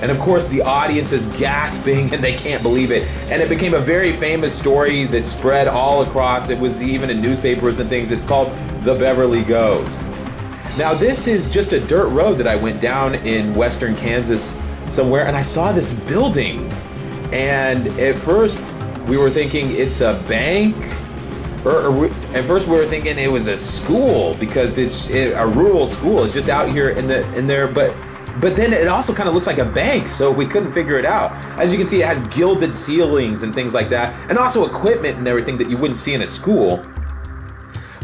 And of course, the audience is gasping and they can't believe it. And it became a very famous story that spread all across. It was even in newspapers and things. It's called The Beverly Ghost. Now, this is just a dirt road that I went down in western Kansas somewhere, and I saw this building. And at first, we were thinking it's a bank. At first, we were thinking it was a school because it's a rural school. It's just out here in there, but then it also kind of looks like a bank, so we couldn't figure it out. As you can see, it has gilded ceilings and things like that, and also equipment and everything that you wouldn't see in a school.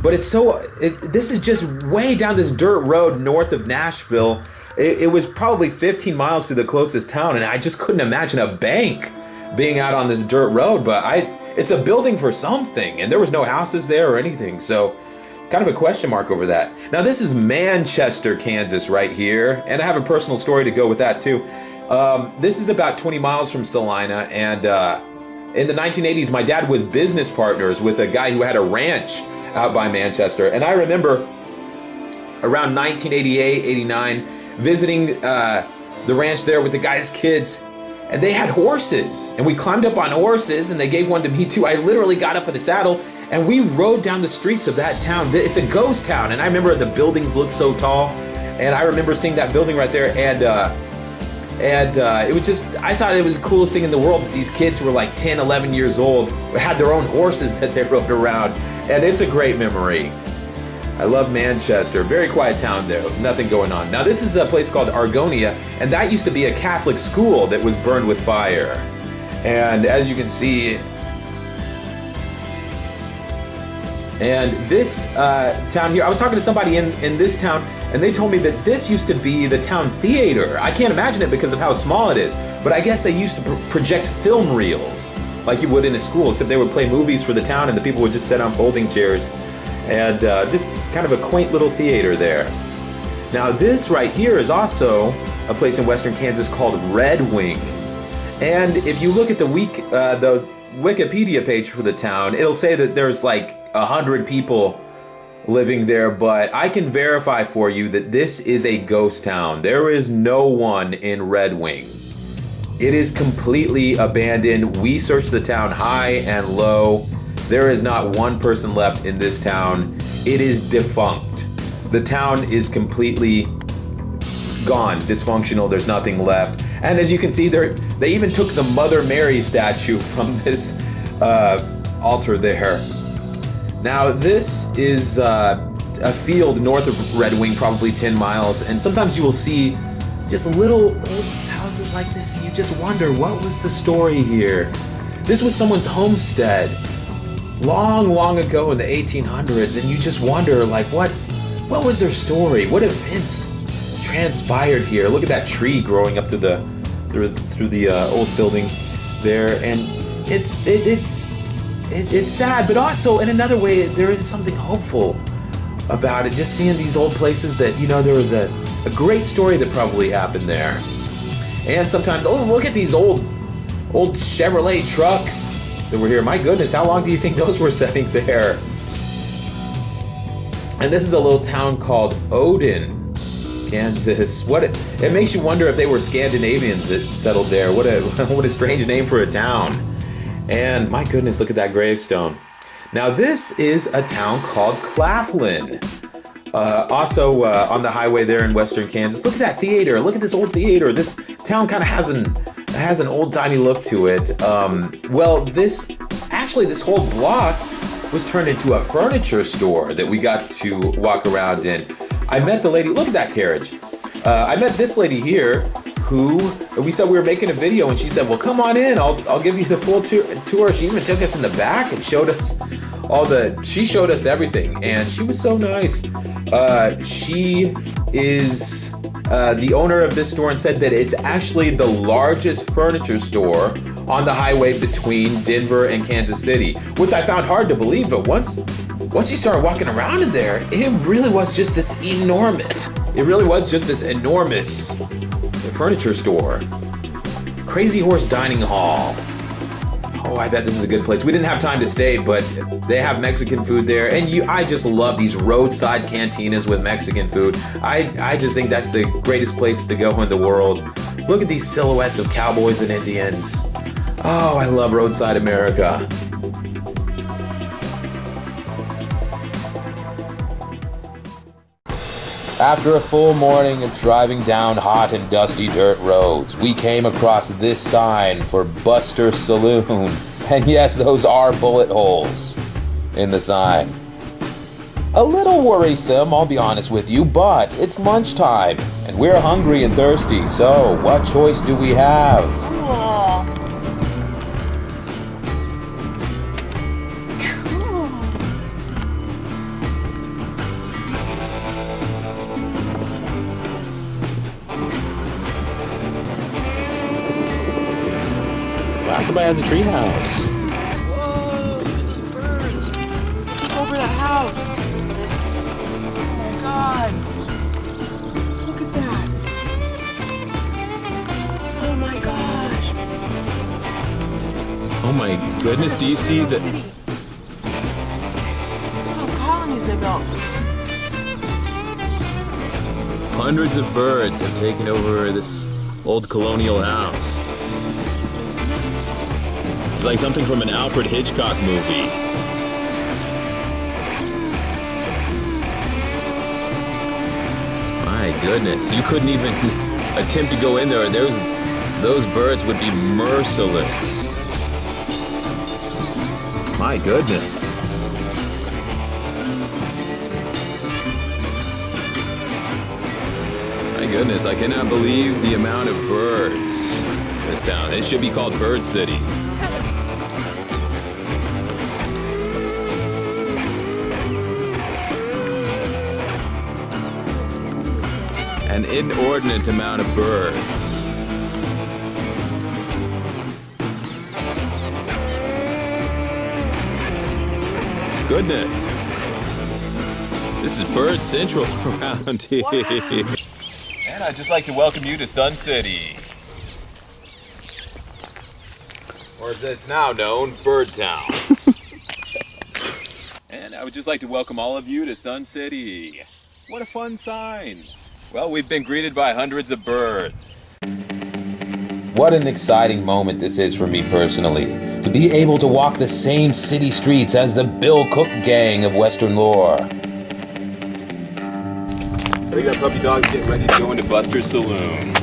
But this is just way down this dirt road north of Nashville. It was probably 15 miles to the closest town, and I just couldn't imagine a bank being out on this dirt road, but it's a building for something, and there was no houses there or anything, so kind of a question mark over that. Now, this is Manchester, Kansas right here, and I have a personal story to go with that too. This is about 20 miles from Salina, and in the 1980s, my dad was business partners with a guy who had a ranch out by Manchester, and I remember around 1988, 89, visiting the ranch there with the guy's kids, and they had horses, and we climbed up on horses, and they gave one to me too. I literally got up in the saddle, and we rode down the streets of that town. It's a ghost town, and I remember the buildings looked so tall, And I remember seeing that building right there, and it was just, I thought it was the coolest thing in the world that these kids who were like 10, 11 years old had their own horses that they rode around. And it's a great memory. I love Manchester. Very quiet town there. Nothing going on. Now this is a place called Argonia, and that used to be a Catholic school that was burned with fire. And as you can see, and this town here, I was talking to somebody in this town, and they told me that this used to be the town theater. I can't imagine it because of how small it is, but I guess they used to project film reels like you would in a school, except they would play movies for the town and the people would just sit on folding chairs, and just kind of a quaint little theater there. Now this right here is also a place in western Kansas called Red Wing. And if you look at the Wikipedia page for the town, it'll say that there's like 100 people living there, but I can verify for you that this is a ghost town. There is no one in Red Wing. It is completely abandoned. We searched the town high and low. There is not one person left in this town. It is defunct. The town is completely gone, dysfunctional. There's nothing left. And as you can see, they even took the Mother Mary statue from this altar there. Now this is a field north of Red Wing, probably 10 miles, and sometimes you will see just little old houses like this, and you just wonder, what was the story here? This was someone's homestead long, long ago in the 1800s, and you just wonder, like, what was their story? What events transpired here? Look at that tree growing up through the old building there, and it's sad, but also in another way there is something hopeful about it. Just seeing these old places that, you know, there was a great story that probably happened there. And sometimes, oh, look at these old Chevrolet trucks that were here. My goodness, how long do you think those were sitting there? And this is a little town called Odin, Kansas. It makes you wonder if they were Scandinavians that settled there. What a strange name for a town. And my goodness, look at that gravestone. Now this is a town called Claflin. Also on the highway there in western Kansas. Look at that theater. Look at this old theater. This town kind of has an old-timey look to it. Well, this whole block was turned into a furniture store that we got to walk around in. I met the lady. Look at that carriage. I met this lady here who we said we were making a video, and she said, well, come on in, I'll give you the full tour. She even took us in the back and showed us she showed us everything, and she was so nice. She is the owner of this store and said that it's actually the largest furniture store on the highway between Denver and Kansas City, which I found hard to believe, but once you started walking around in there, it really was just this enormous furniture store. Crazy Horse Dining Hall. Oh, I bet this is a good place. We didn't have time to stay, but they have Mexican food there, and I just love these roadside cantinas with Mexican food. I just think that's the greatest place to go in the world. Look at these silhouettes of cowboys and Indians. Oh, I love roadside America. After a full morning of driving down hot and dusty dirt roads, we came across this sign for Buster Saloon. And yes, those are bullet holes in the sign. A little worrisome, I'll be honest with you, but it's lunchtime, and we're hungry and thirsty, so what choice do we have? Cool. Wow, somebody has a tree house. Whoa, look at these birds. Look over that house. Oh my God. Look at that. Oh my gosh. Oh my goodness, do you see the... City. Look at those colonies they built. Hundreds of birds have taken over this old colonial house. It's like something from an Alfred Hitchcock movie. My goodness, you couldn't even attempt to go in there. Those birds would be merciless. My goodness. My goodness, I cannot believe the amount of birds in this town. It should be called Bird City. An inordinate amount of birds. Goodness. This is Bird Central around here. Wow. And I'd just like to welcome you to Sun City. Or as it's now known, Bird Town. And I would just like to welcome all of you to Sun City. What a fun sign. Well, we've been greeted by hundreds of birds. What an exciting moment this is for me personally, to be able to walk the same city streets as the Bill Cook gang of Western lore. We got puppy dogs getting ready to go into Buster's Saloon.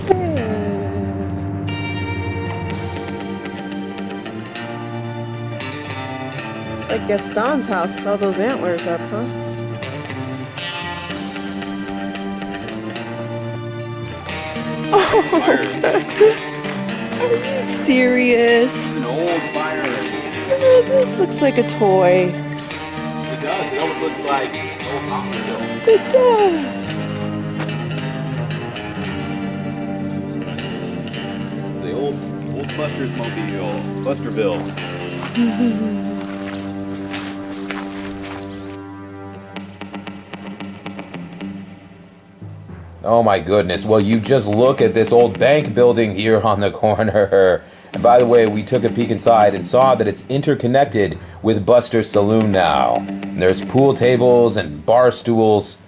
It's like Gaston's house with all those antlers up, huh? Fire. Are you serious? It's an old fire. Oh, this looks like a toy. It does. It almost looks like an old automobile. It does. This is the old Buster's mobile. Busterville. Oh my goodness, well you just look at this old bank building here on the corner. And by the way, we took a peek inside and saw that it's interconnected with Buster's Saloon now. And there's pool tables and bar stools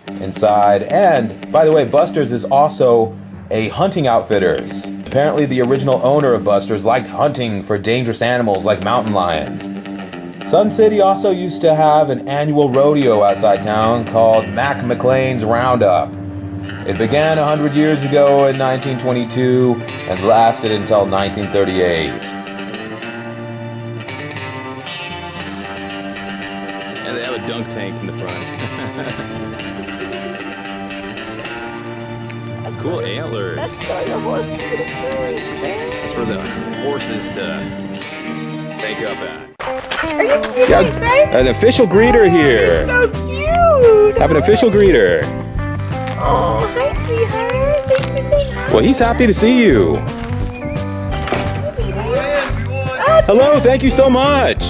inside. And by the way, Buster's is also a hunting outfitters. Apparently the original owner of Buster's liked hunting for dangerous animals like mountain lions. Sun City also used to have an annual rodeo outside town called Mac McLean's Roundup. It began 100 years ago in 1922 and lasted until 1938. And they have a dunk tank in the front. Cool antlers. That's so your horse can get a curry. That's for the horses to take up at. Are you kidding me, right? An official greeter here. So cute. Have an official greeter. Oh, hi, sweetheart. Thanks for saying hi. Well, he's happy to see you. Hello, thank you so much.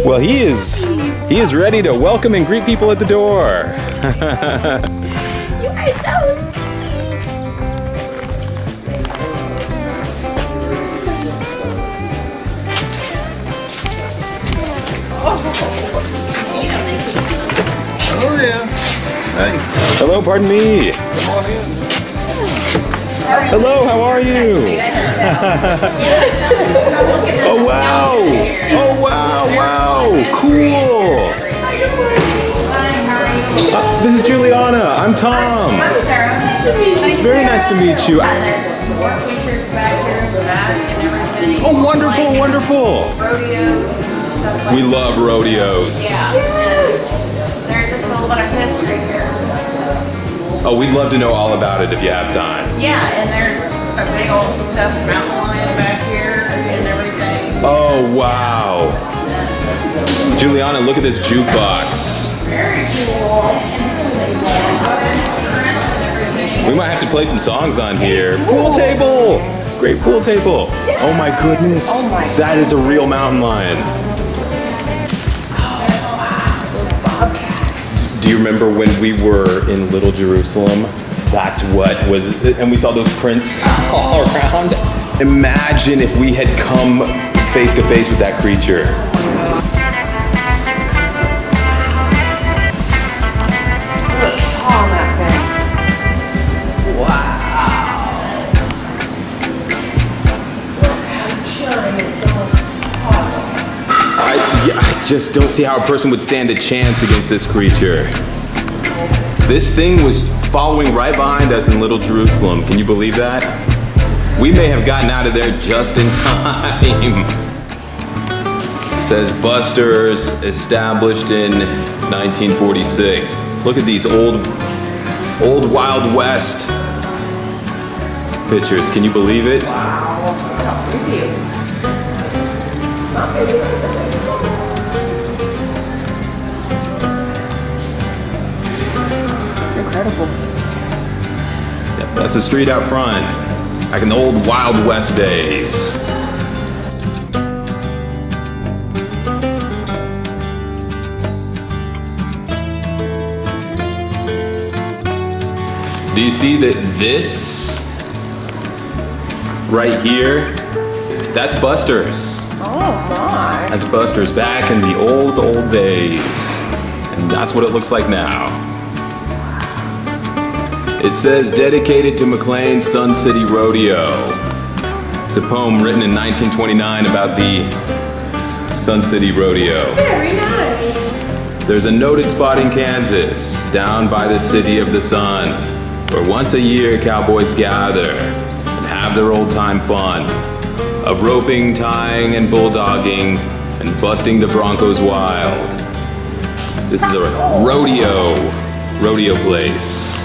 Well, he is ready to welcome and greet people at the door. You are so sweet. Oh yeah. Hey, Hello, pardon me. come on in. Hello, how are you? Oh wow! Oh wow! Cool. This is Julianna. I'm Tom. I'm Sarah. Very nice to meet you. There's more pictures back here in the back and everything. Oh, wonderful, Like wonderful. rodeos and stuff like We that. love rodeos. Yeah. And there's just a lot of history here. So, Oh, we'd love to know all about it if you have time. yeah, and there's a big old stuffed mountain lion back here and everything. Oh, wow. Julianna, look at this jukebox. Very cool. We might have to play some songs on here. Pool table! Great pool table. Oh my goodness. That is a real mountain lion. Do you remember when we were in Little Jerusalem? That's what was, and we saw those prints all around. Imagine if we had come face to face with that creature. just don't see how a person would stand a chance against this creature. This thing was following right behind us in Little Jerusalem. Can you believe that? We may have gotten out of there just in time. It says Buster's, established in 1946. Look at these old Wild West pictures. Can you believe it? It's incredible. Yep, that's the street out front, back in the old Wild West days. Do you see that this right here, that's Buster's. Oh my. That's Buster's back in the old days. And that's what it looks like now. It says dedicated to McLean's Sun City Rodeo. It's a poem written in 1929 about the Sun City Rodeo. Very nice. There's a noted spot in Kansas, down by the City of the Sun, where once a year cowboys gather and have their old time fun of roping, tying, and bulldogging and busting the Broncos wild. This is a rodeo place.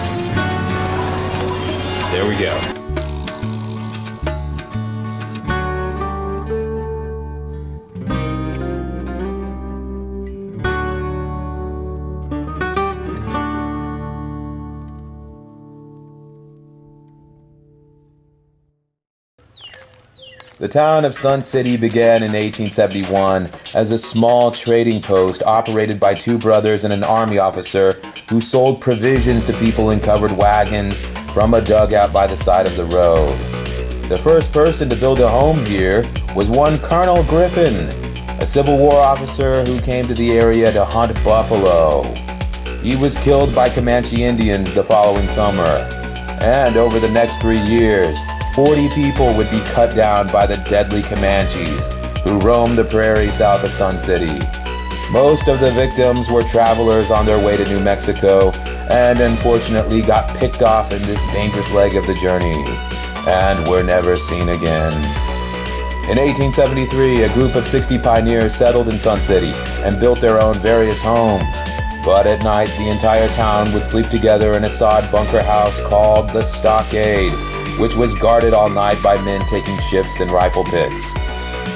There we go. The town of Sun City began in 1871 as a small trading post operated by two brothers and an army officer who sold provisions to people in covered wagons from a dugout by the side of the road. The first person to build a home here was one Colonel Griffin, a Civil War officer who came to the area to hunt buffalo. He was killed by Comanche Indians the following summer, and over the next 3 years, 40 people would be cut down by the deadly Comanches who roamed the prairie south of Sun City. Most of the victims were travelers on their way to New Mexico and unfortunately got picked off in this dangerous leg of the journey and were never seen again. In 1873, a group of 60 pioneers settled in Sun City and built their own various homes. But at night, the entire town would sleep together in a sod bunker house called the Stockade, which was guarded all night by men taking shifts in rifle pits.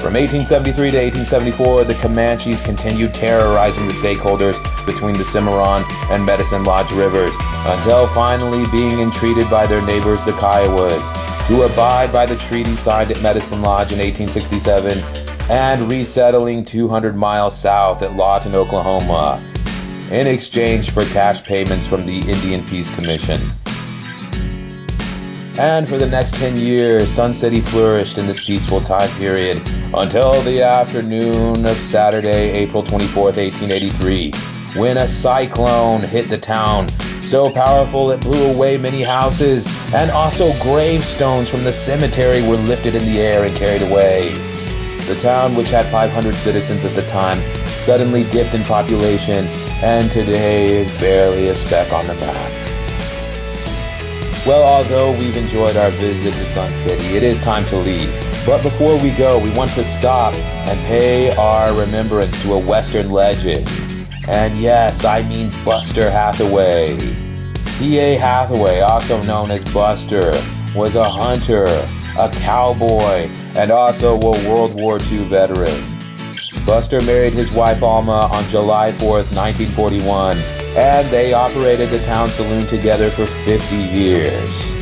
From 1873 to 1874, the Comanches continued terrorizing the stakeholders between the Cimarron and Medicine Lodge rivers, until finally being entreated by their neighbors, the Kiowas, to abide by the treaty signed at Medicine Lodge in 1867 and resettling 200 miles south at Lawton, Oklahoma, in exchange for cash payments from the Indian Peace Commission. And for the next 10 years, Sun City flourished in this peaceful time period until the afternoon of Saturday, April 24th, 1883, when a cyclone hit the town, so powerful it blew away many houses, and also gravestones from the cemetery were lifted in the air and carried away. The town, which had 500 citizens at the time, suddenly dipped in population, and today is barely a speck on the map. Well, although we've enjoyed our visit to Sun City, it is time to leave. But before we go, we want to stop and pay our remembrance to a Western legend. And yes, I mean Buster Hathaway. C.A. Hathaway, also known as Buster, was a hunter, a cowboy, and also a World War II veteran. Buster married his wife Alma on July 4th, 1941, and they operated the town saloon together for 50 years.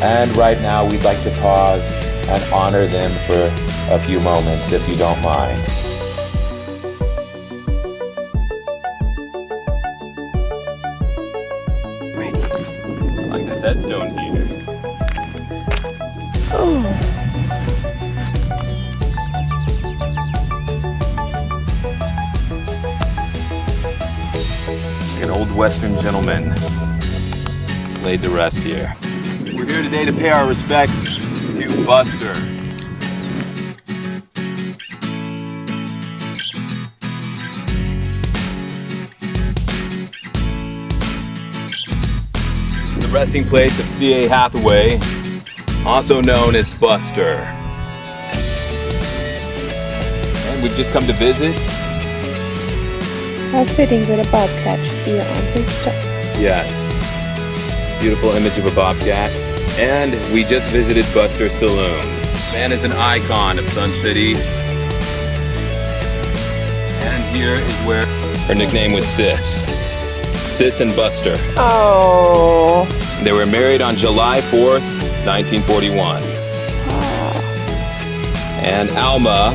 And right now we'd like to pause and honor them for a few moments, if you don't mind. I like this headstone here. Like an old Western gentleman. It's laid to rest here. We're here today to pay our respects to Buster. resting place of C.A. Hathaway, also known as Buster. And we've just come to visit. How fitting that a bobcat should be on his stuff. Yes. Beautiful image of a bobcat. And we just visited Buster's Saloon. Man is an icon of Sun City. And here is where her nickname was Sis. Sis and Buster. Oh. They were married on July 4th, 1941. And Alma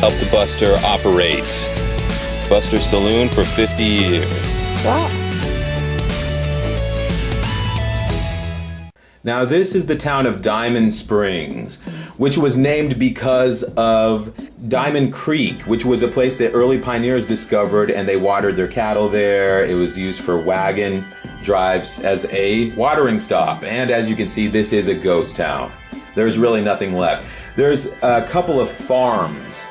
helped Buster operate Buster's Saloon for 50 years. Wow. Now, this is the town of Diamond Springs, which was named because of Diamond Creek, which was a place that early pioneers discovered, and they watered their cattle there. It was used for wagon drives as a watering stop. And as you can see, this is a ghost town. There's really nothing left. There's a couple of farms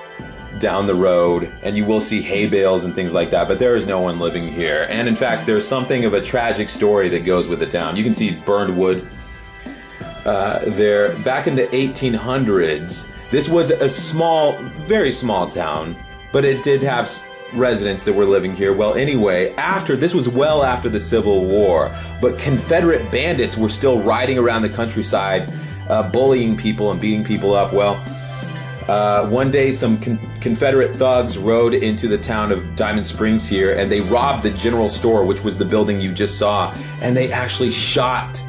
down the road, and you will see hay bales and things like that, but there is no one living here. And in fact, there's something of a tragic story that goes with the town. You can see burned wood there. Back in the 1800s, this was a small, very small town, but it did have residents that were living here. Well, anyway, this was well after the Civil War, but Confederate bandits were still riding around the countryside, bullying people and beating people up. Well, one day some Confederate thugs rode into the town of Diamond Springs here, and they robbed the general store, which was the building you just saw, and they actually shot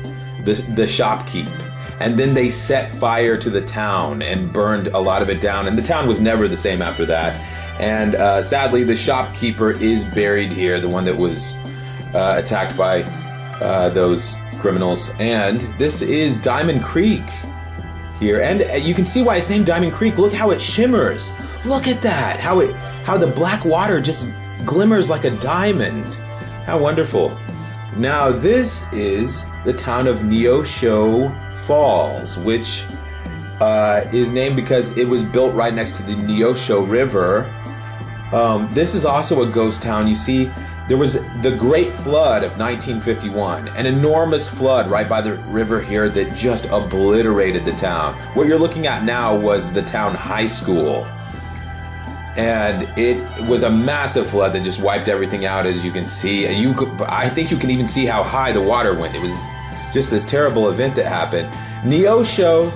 the shopkeep. And then they set fire to the town and burned a lot of it down, and the town was never the same after that. And sadly, the shopkeeper is buried here, the one that was attacked by those criminals. And this is Diamond Creek here, and you can see why it's named Diamond Creek. Look how it shimmers. Look at that, how the black water just glimmers like a diamond. How wonderful. Now this is the town of Neosho Falls, which is named because it was built right next to the Neosho River. This is also a ghost town. You see, there was the Great Flood of 1951, an enormous flood right by the river here that just obliterated the town. What you're looking at now was the town high school. And it was a massive flood that just wiped everything out, as you can see. I think you can even see how high the water went. It was just this terrible event that happened. Neosho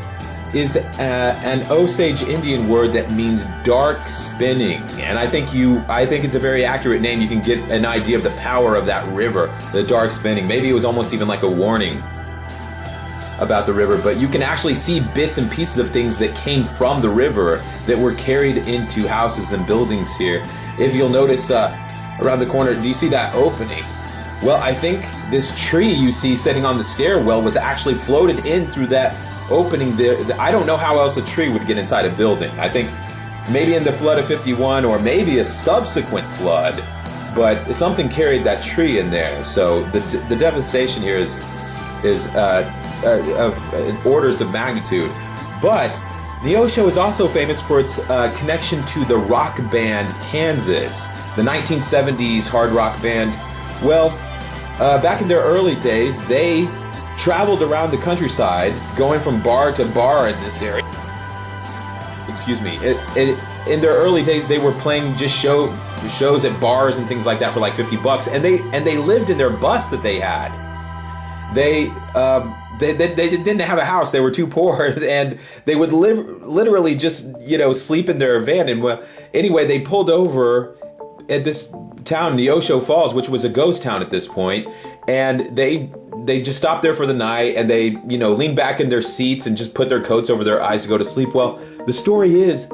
is an Osage Indian word that means dark spinning, and I think it's a very accurate name. You can get an idea of the power of that river, the dark spinning. Maybe it was almost even like a warning about the river, but you can actually see bits and pieces of things that came from the river that were carried into houses and buildings here. If you'll notice around the corner, do you see that opening? Well, I think this tree you see sitting on the stairwell was actually floated in through that opening there. I don't know how else a tree would get inside a building. I think maybe in the flood of 51 or maybe a subsequent flood, but something carried that tree in there. So the devastation here is of orders of magnitude. But Neosho is also famous for its connection to the rock band Kansas, the 1970s hard rock band. Well, back in their early days, they traveled around the countryside, going from bar to bar in this area. Excuse me. In their early days, they were playing just shows at bars and things like that for like $50, and they lived in their bus that they had. They didn't have a house. They were too poor, and they would literally just sleep in their van. And well, anyway, they pulled over at this town, Neosho Falls, which was a ghost town at this point, and they just stopped there for the night, and they leaned back in their seats and just put their coats over their eyes to go to sleep. Well, the story is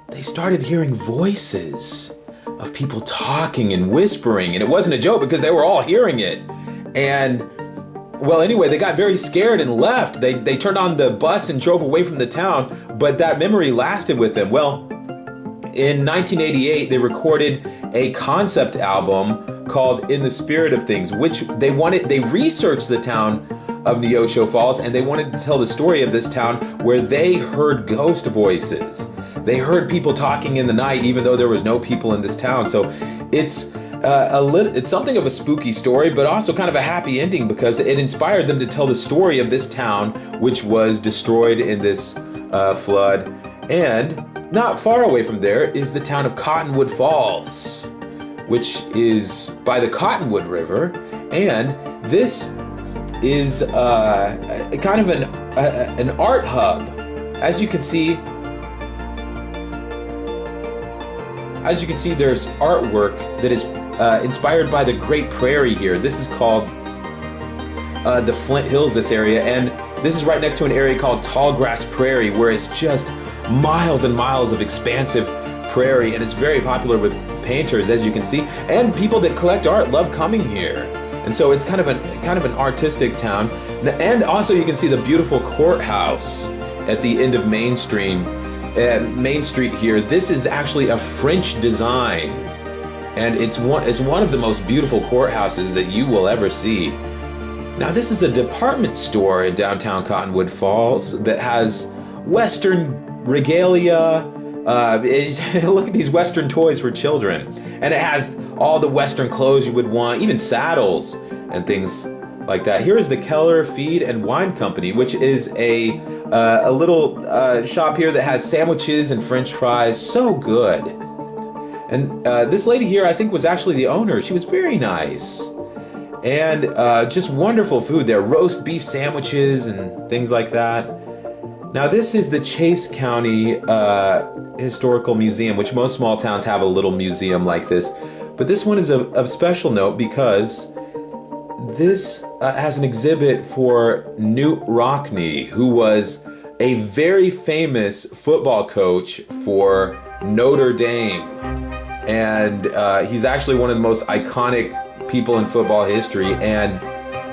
they started hearing voices of people talking and whispering, and it wasn't a joke because they were all hearing it. And well, anyway, they got very scared and left. They turned on the bus and drove away from the town, but that memory lasted with them. Well, in 1988, they recorded a concept album called In the Spirit of Things, which they researched the town of Neosho Falls, and they wanted to tell the story of this town where they heard ghost voices. They heard people talking in the night, even though there was no people in this town. So it's it's something of a spooky story, but also kind of a happy ending because it inspired them to tell the story of this town, which was destroyed in this flood. And not far away from there is the town of Cottonwood Falls, which is by the Cottonwood River. And this is kind of an art hub. As you can see, there's artwork that is inspired by the Great Prairie here. This is called the Flint Hills, this area, and this is right next to an area called Tallgrass Prairie, where it's just miles and miles of expansive prairie, and it's very popular with painters, as you can see, and people that collect art love coming here. And so it's kind of an artistic town. And also you can see the beautiful courthouse at the end of Main Street here. This is actually a French design, and it's one of the most beautiful courthouses that you will ever see. Now this is a department store in downtown Cottonwood Falls that has Western regalia. Look at these Western toys for children, and it has all the Western clothes you would want, even saddles and things like that. Here is the Keller Feed and Wine Company, which is a little shop here that has sandwiches and French fries. So good. And this lady here, I think, was actually the owner. She was very nice. And just wonderful food there. Roast beef sandwiches and things like that. Now this is the Chase County Historical Museum, which most small towns have a little museum like this. But this one is of special note because this has an exhibit for Newt Rockne, who was a very famous football coach for Notre Dame. And he's actually one of the most iconic people in football history. And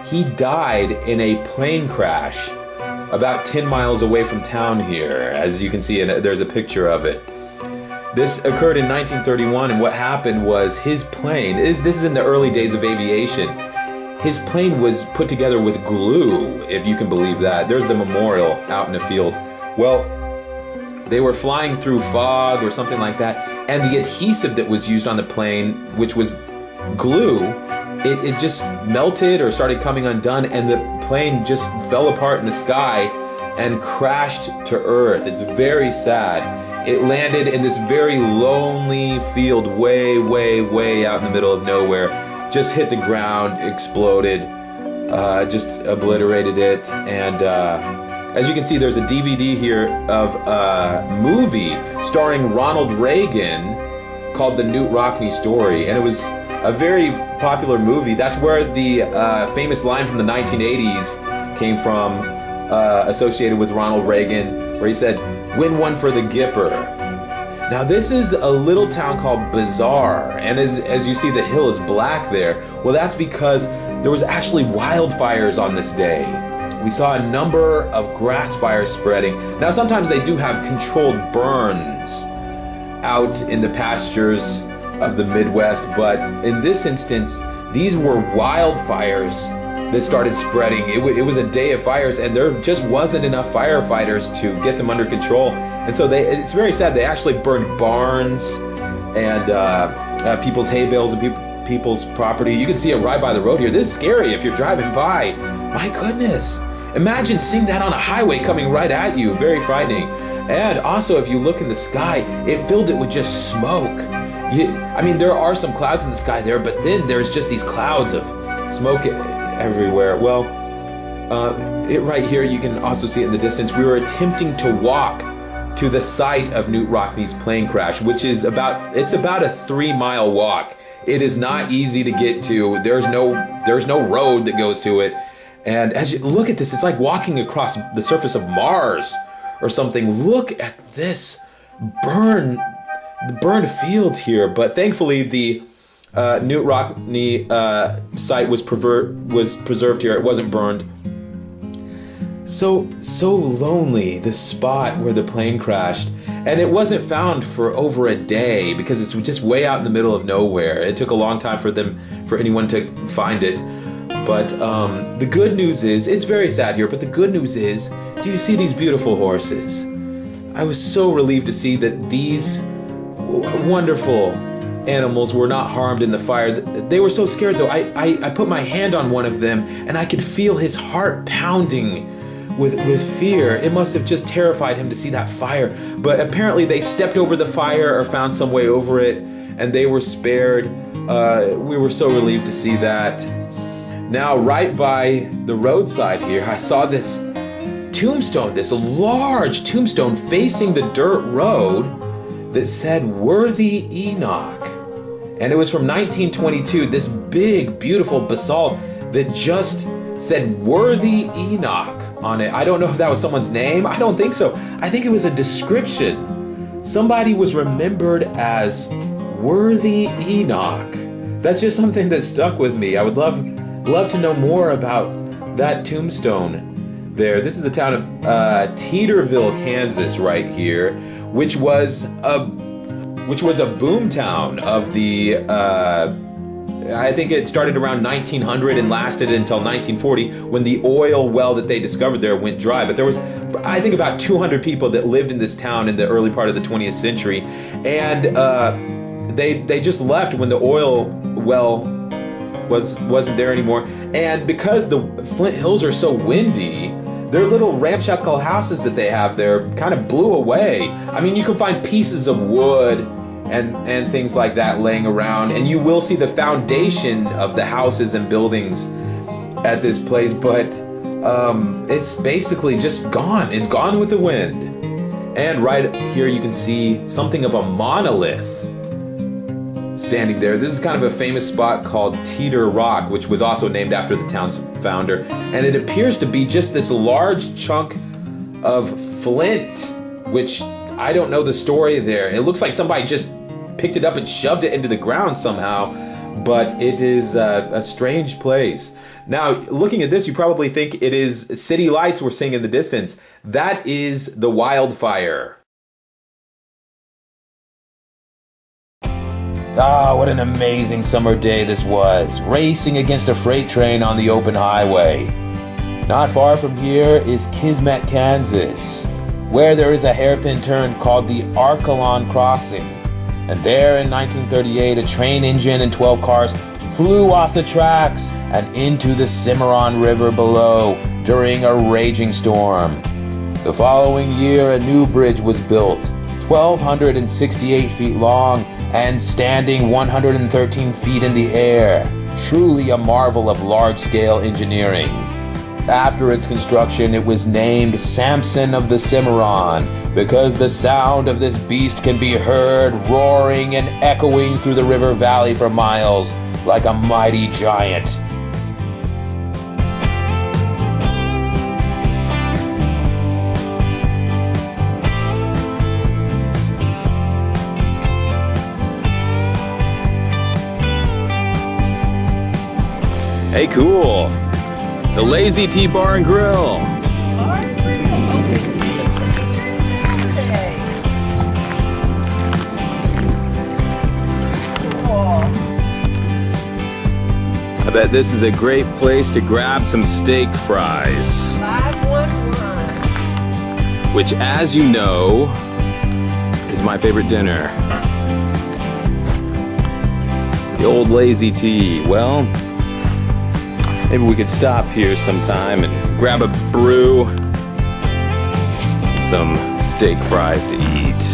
he died in a plane crash about 10 miles away from town here, as you can see, and there's a picture of it. This occurred in 1931, and what happened was his plane, this is in the early days of aviation, his plane was put together with glue, if you can believe that. There's the memorial out in the field. Well, they were flying through fog or something like that, and the adhesive that was used on the plane, which was glue, it just melted or started coming undone, and the plane just fell apart in the sky and crashed to earth. It's very sad. It landed in this very lonely field way, way, way out in the middle of nowhere. Just hit the ground, exploded, just obliterated it. And as you can see, there's a DVD here of a movie starring Ronald Reagan called The Newt Rockne Story. And it was a very popular movie. That's where the famous line from the 1980s came from, associated with Ronald Reagan, where he said, "Win one for the Gipper." Now this is a little town called Bazaar, and as you see, the hill is black there. Well, that's because there was actually wildfires on this day. We saw a number of grass fires spreading. Now sometimes they do have controlled burns out in the pastures of the Midwest, but in this instance, these were wildfires that started spreading. It was a day of fires, and there just wasn't enough firefighters to get them under control. And so it's very sad. They actually burned barns and people's hay bales and people's property. You can see it right by the road here. This is scary if you're driving by. My goodness. Imagine seeing that on a highway coming right at you. Very frightening. And also, if you look in the sky, it filled it with just smoke. I mean, there are some clouds in the sky there, but then there's just these clouds of smoke everywhere. Well, right here, you can also see it in the distance. We were attempting to walk to the site of Newt Rockne's plane crash, which is about a 3-mile walk. It is not easy to get to. There's no road that goes to it. And as you look at this, it's like walking across the surface of Mars or something. Look at this burned field here. But thankfully, the Newt Rockne site was preserved here. It wasn't burned. So lonely, the spot where the plane crashed. And it wasn't found for over a day because it's just way out in the middle of nowhere. It took a long time for anyone to find it. But the good news is, it's very sad here, but the good news is, do you see these beautiful horses? I was so relieved to see that these wonderful animals were not harmed in the fire. They were so scared though. I put my hand on one of them and I could feel his heart pounding with fear. It must have just terrified him to see that fire. But apparently they stepped over the fire or found some way over it and they were spared. We were so relieved to see that. Now, right by the roadside here, I saw this tombstone, this large tombstone facing the dirt road that said Worthy Enoch. And it was from 1922, this big, beautiful basalt that just said Worthy Enoch on it. I don't know if that was someone's name. I don't think so. I think it was a description. Somebody was remembered as Worthy Enoch. That's just something that stuck with me. I would love to know more about that tombstone there. This is the town of Teeterville, Kansas, right here, which was a boom town of the. I think it started around 1900 and lasted until 1940 when the oil well that they discovered there went dry. But there was, I think, about 200 people that lived in this town in the early part of the 20th century, and they just left when the oil well wasn't there anymore. And because the Flint Hills are so windy, their little ramshackle houses that they have there kind of blew away. I mean, you can find pieces of wood and things like that laying around, and you will see the foundation of the houses and buildings at this place, but it's basically just gone. It's gone with the wind. And right here you can see something of a monolith standing there. This is kind of a famous spot called Teeter Rock, which was also named after the town's founder, and it appears to be just this large chunk of flint, which I don't know the story there. It looks like somebody just picked it up and shoved it into the ground somehow, but it is a strange place. Now, looking at this, you probably think it is city lights we're seeing in the distance. That is the wildfire. Ah, what an amazing summer day this was, racing against a freight train on the open highway. Not far from here is Kismet, Kansas, where there is a hairpin turn called the Archelon Crossing. And there in 1938, a train engine and 12 cars flew off the tracks and into the Cimarron River below during a raging storm. The following year, a new bridge was built, 1,268 feet long and standing 113 feet in the air. Truly a marvel of large-scale engineering. After its construction, it was named Samson of the Cimarron because the sound of this beast can be heard roaring and echoing through the river valley for miles like a mighty giant. Hey, cool. The Lazy T Bar and Grill. I bet this is a great place to grab some steak fries. 511. Which, as you know, is my favorite dinner. The old Lazy T. Well, maybe we could stop here sometime and grab a brew and some steak fries to eat.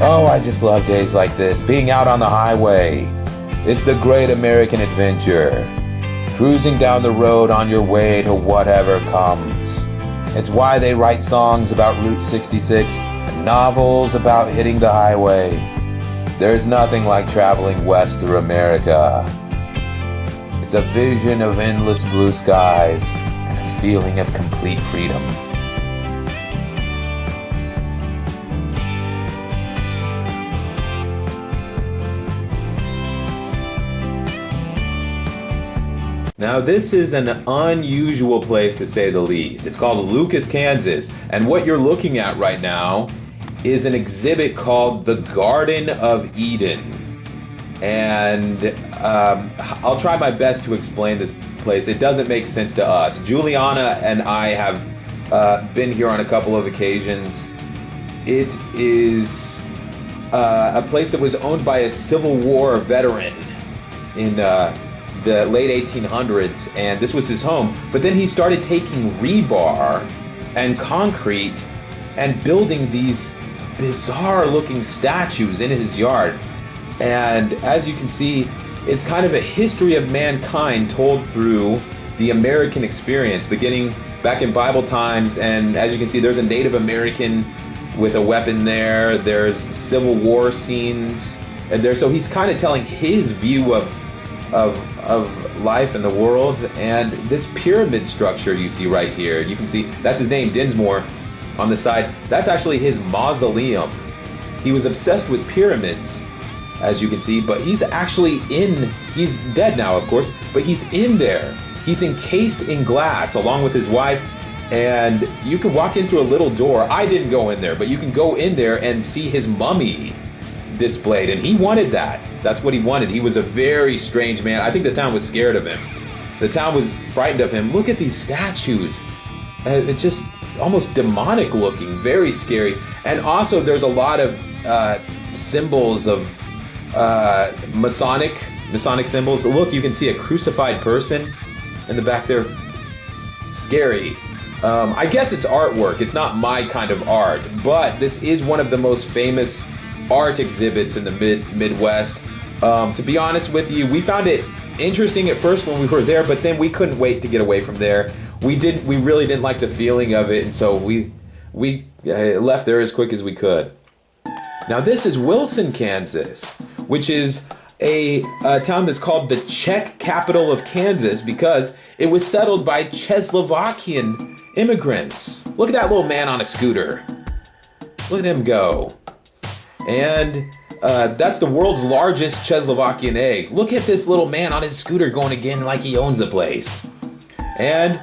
Oh, I just love days like this, being out on the highway. It's the great American adventure. Cruising down the road on your way to whatever comes. It's why they write songs about Route 66 and novels about hitting the highway. There's nothing like traveling west through America. It's a vision of endless blue skies and a feeling of complete freedom. Now this is an unusual place to say the least. It's called Lucas, Kansas, and what you're looking at right now is an exhibit called the Garden of Eden. And I'll try my best to explain this place. It doesn't make sense to us. Julianna and I have been here on a couple of occasions. It is a place that was owned by a Civil War veteran in the late 1800s, and this was his home. But then he started taking rebar and concrete and building these bizarre-looking statues in his yard. And as you can see, it's kind of a history of mankind told through the American experience, beginning back in Bible times. And as you can see, there's a Native American with a weapon there. There's Civil War scenes, and there. So he's kind of telling his view of life in the world. And this pyramid structure you see right here, you can see that's his name, Dinsmore, on the side. That's actually his mausoleum. He was obsessed with pyramids, as you can see, but he's dead now, of course, but he's in there. He's encased in glass along with his wife, and you can walk in through a little door. I didn't go in there, but you can go in there and see his mummy displayed, and he wanted that. That's what he wanted. He was a very strange man. I think the town was scared of him. The town was frightened of him. Look at these statues. It's just almost demonic looking, very scary. And also there's a lot of symbols of Masonic symbols. Look, you can see a crucified person in the back there. Scary. I guess it's artwork. It's not my kind of art, but this is one of the most famous art exhibits in the Midwest. To be honest with you, we found it interesting at first when we were there, but then we couldn't wait to get away from there. We really didn't like the feeling of it, and so we left there as quick as we could. Now this is Wilson, Kansas, which is a town that's called the Czech capital of Kansas because it was settled by Czechoslovakian immigrants. Look at that little man on a scooter. Look at him go. And that's the world's largest Czechoslovakian egg. Look at this little man on his scooter going again like he owns the place. And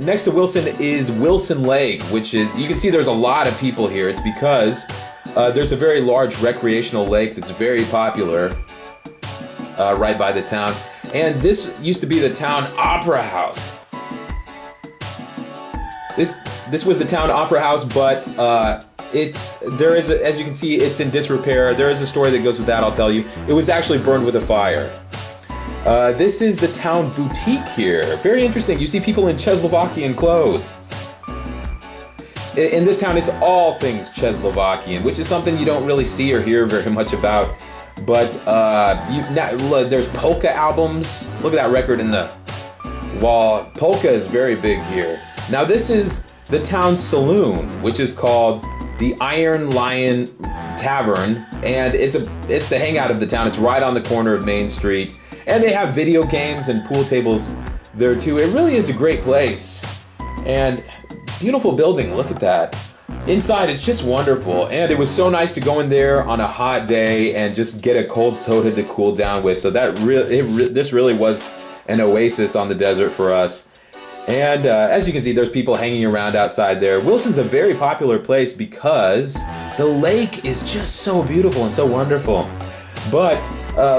next to Wilson is Wilson Lake, which is, you can see there's a lot of people here. It's because there's a very large recreational lake that's very popular right by the town. And this used to be the town opera house. This was the town opera house, but as you can see, it's in disrepair. There is a story that goes with that, I'll tell you. It was actually burned with a fire. This is the town boutique here. Very interesting. You see people in Czechoslovakian clothes. In this town, it's all things Czechoslovakian, which is something you don't really see or hear very much about. But there's polka albums. Look at that record in the wall. Polka is very big here. Now this is the town saloon, which is called the Iron Lion Tavern, and it's the hangout of the town. It's right on the corner of Main Street, and they have video games and pool tables there too. It really is a great place, and beautiful building. Look at that. Inside is just wonderful, and it was so nice to go in there on a hot day and just get a cold soda to cool down with. So this really was an oasis on the desert for us. And as you can see, there's people hanging around outside there. Wilson's a very popular place because the lake is just so beautiful and so wonderful. But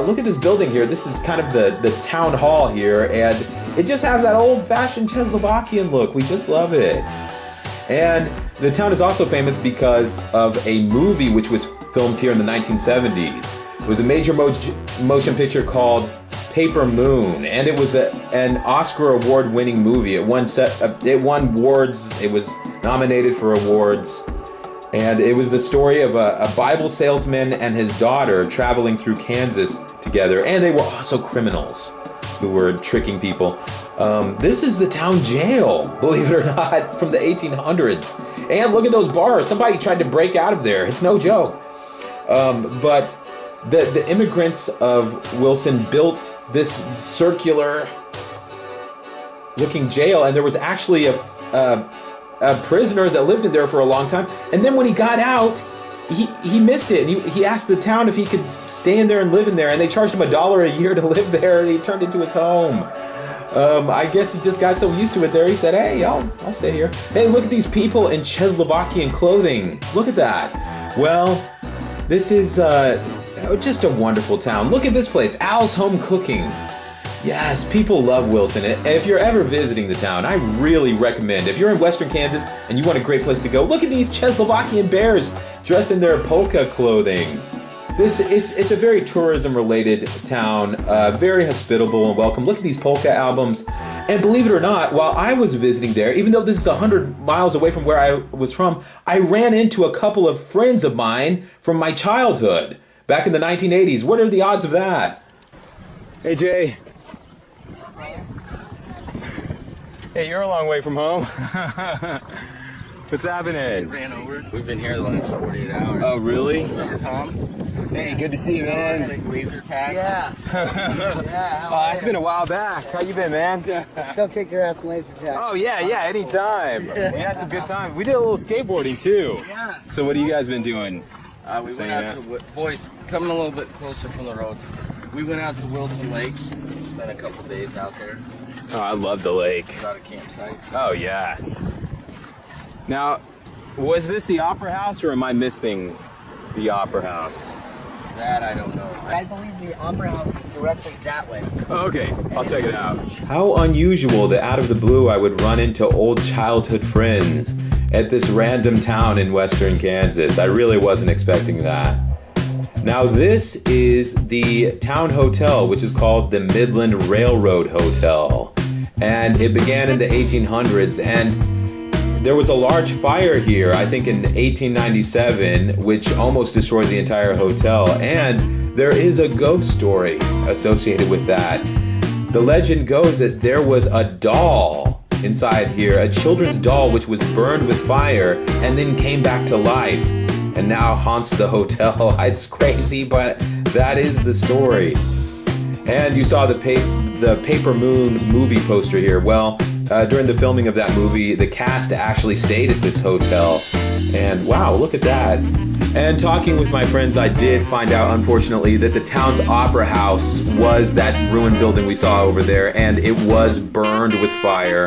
look at this building here. This is kind of the town hall here, and it just has that old-fashioned Czechoslovakian look. We just love it. And the town is also famous because of a movie which was filmed here in the 1970s. It was a major motion picture called Paper Moon, and it was an Oscar award-winning movie. It won awards. It was nominated for awards, and it was the story of a Bible salesman and his daughter traveling through Kansas together, and they were also criminals who were tricking people. This is the town jail, believe it or not, from the 1800s. And look at those bars. Somebody tried to break out of there. It's no joke. But the immigrants of Wilson built this circular looking jail, and there was actually a prisoner that lived in there for a long time. And then when he got out, he missed it. And he asked the town if he could stay in there and live in there, and they charged him $1 a year to live there, and he turned it into his home. I guess he just got so used to it there, he said, hey, I'll stay here. Hey, look at these people in Czechoslovakian clothing. Look at that. Well, this is just a wonderful town. Look at this place, Al's Home Cooking. Yes, people love Wilson. If you're ever visiting the town, I really recommend. If you're in Western Kansas and you want a great place to go, look at these Czechoslovakian bears dressed in their polka clothing. It's a very tourism-related town, very hospitable and welcome. Look at these polka albums. And believe it or not, while I was visiting there, even though this is 100 miles away from where I was from, I ran into a couple of friends of mine from my childhood back in the 1980s. What are the odds of that? Hey, Jay. Hey, you're a long way from home. What's happening? Ran over. We've been here the last 48 hours. Oh, really? Tom? Hey, good to see you, man. Like laser tag. Yeah. Oh, it's been a while back. How you been, man? Still kick your ass in laser tag. Oh, yeah, anytime. We had some good time. We did a little skateboarding, too. Yeah. So what have you guys been doing? We went out to, boys, coming a little bit closer from the road. We went out to Wilson Lake. Spent a couple days out there. Oh, I love the lake. Got a campsite. Oh, yeah. Now, was this the Opera House, or am I missing the Opera House? That I don't know. I believe the Opera House is directly that way. Okay, I'll check it out. How unusual that out of the blue I would run into old childhood friends at this random town in western Kansas. I really wasn't expecting that. Now this is the town hotel, which is called the Midland Railroad Hotel. And it began in the 1800s, and there was a large fire here, I think in 1897, which almost destroyed the entire hotel. And there is a ghost story associated with that. The legend goes that there was a doll inside here, a children's doll which was burned with fire and then came back to life and now haunts the hotel. It's crazy, but that is the story. And you saw the Paper Moon movie poster here. Well, during the filming of that movie, the cast actually stayed at this hotel. And wow, look at that. And talking with my friends, I did find out, unfortunately, that the town's opera house was that ruined building we saw over there, and it was burned with fire,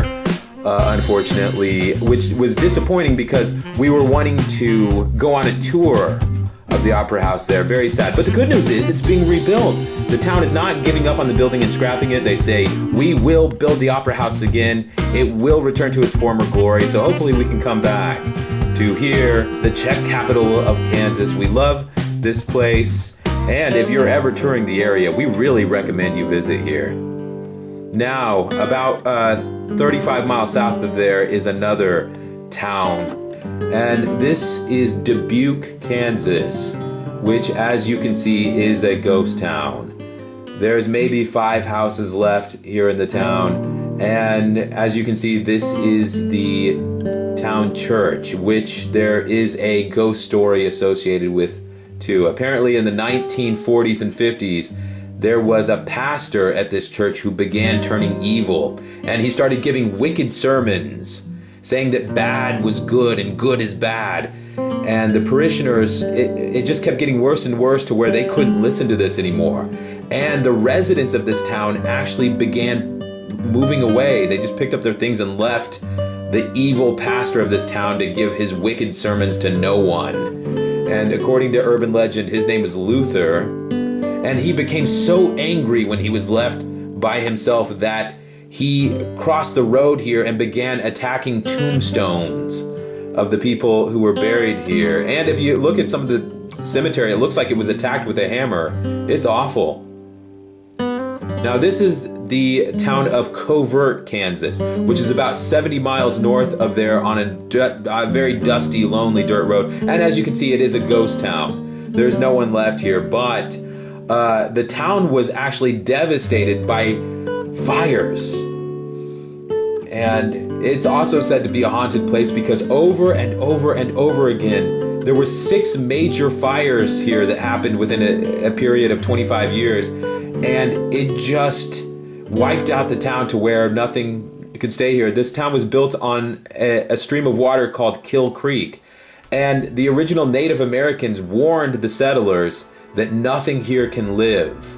unfortunately, which was disappointing because we were wanting to go on a tour of the opera house there. Very sad. But the good news is it's being rebuilt. The town is not giving up on the building and scrapping it. They say, we will build the opera house again. It will return to its former glory. So hopefully we can come back to here, the Czech capital of Kansas. We love this place. And if you're ever touring the area, we really recommend you visit here. Now, about 35 miles south of there is another town. And this is Dubuque, Kansas, which, as you can see, is a ghost town. There's maybe 5 houses left here in the town, and as you can see, this is the town church, which there is a ghost story associated with too. Apparently in the 1940s and 50s, there was a pastor at this church who began turning evil, and he started giving wicked sermons, saying that bad was good and good is bad. And the parishioners, it just kept getting worse and worse to where they couldn't listen to this anymore. And the residents of this town actually began moving away. They just picked up their things and left the evil pastor of this town to give his wicked sermons to no one. And according to urban legend, his name is Luther. And he became so angry when he was left by himself that he crossed the road here and began attacking tombstones of the people who were buried here. And if you look at some of the cemetery, it looks like it was attacked with a hammer. It's awful. Now this is the town of Covert, Kansas, which is about 70 miles north of there on a very dusty, lonely dirt road. And as you can see, it is a ghost town. There's no one left here, but the town was actually devastated by fires. And it's also said to be a haunted place because over and over and over again, there were 6 major fires here that happened within a period of 25 years. And it just wiped out the town to where nothing could stay here. This town was built on a stream of water called Kill Creek. And the original Native Americans warned the settlers that nothing here can live.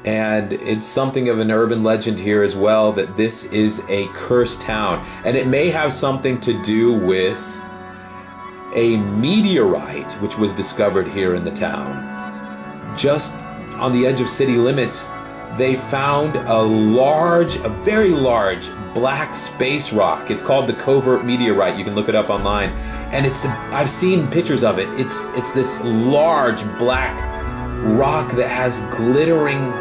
And it's something of an urban legend here as well that this is a cursed town. And it may have something to do with a meteorite which was discovered here in the town. Just on the edge of city limits, they found a very large black space rock. It's called the Covert meteorite. You can look it up online. And I've seen pictures of it. It's this large black rock that has glittering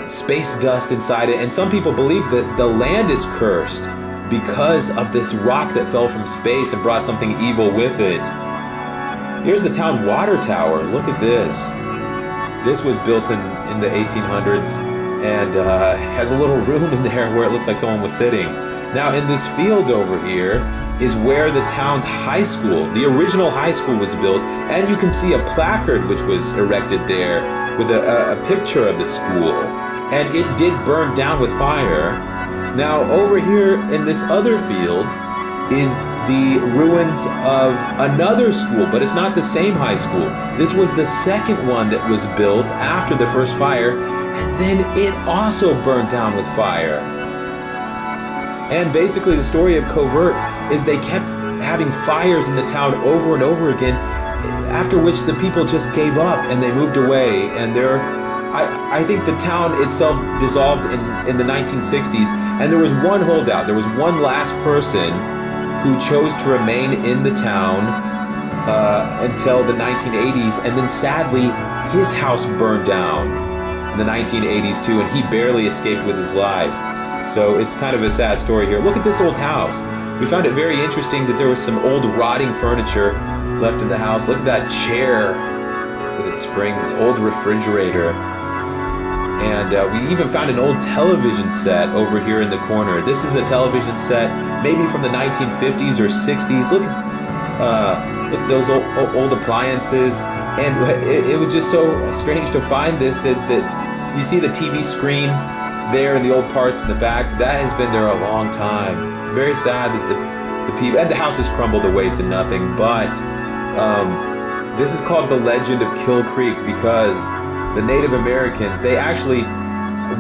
space dust inside it. And some people believe that the land is cursed because of this rock that fell from space and brought something evil with it. Here's the town water tower. Look at this. This was built in the 1800s and has a little room in there where it looks like someone was sitting. Now in this field over here is where the town's high school, the original high school, was built, and you can see a placard which was erected there with a picture of the school. And it did burn down with fire. Now over here in this other field is the ruins of another school, but it's not the same high school. This was the second one that was built after the first fire, and then it also burned down with fire. And basically the story of Covert is they kept having fires in the town over and over again, after which the people just gave up and they moved away. And I think the town itself dissolved in the 1960s, and there was one holdout. There was one last person who chose to remain in the town until the 1980s, and then sadly his house burned down in the 1980s too, and he barely escaped with his life. So it's kind of a sad story here. Look at this old house. We found it very interesting that there was some old rotting furniture left in the house. Look at that chair with its springs, old refrigerator. And we even found an old television set over here in the corner. This is a television set maybe from the 1950s or 60s. Look at those old appliances. And it was just so strange to find this, that you see the TV screen there in the old parts in the back. That has been there a long time. Very sad that the people, and the house has crumbled away to nothing. But this is called the Legend of Kill Creek because the Native Americans, they actually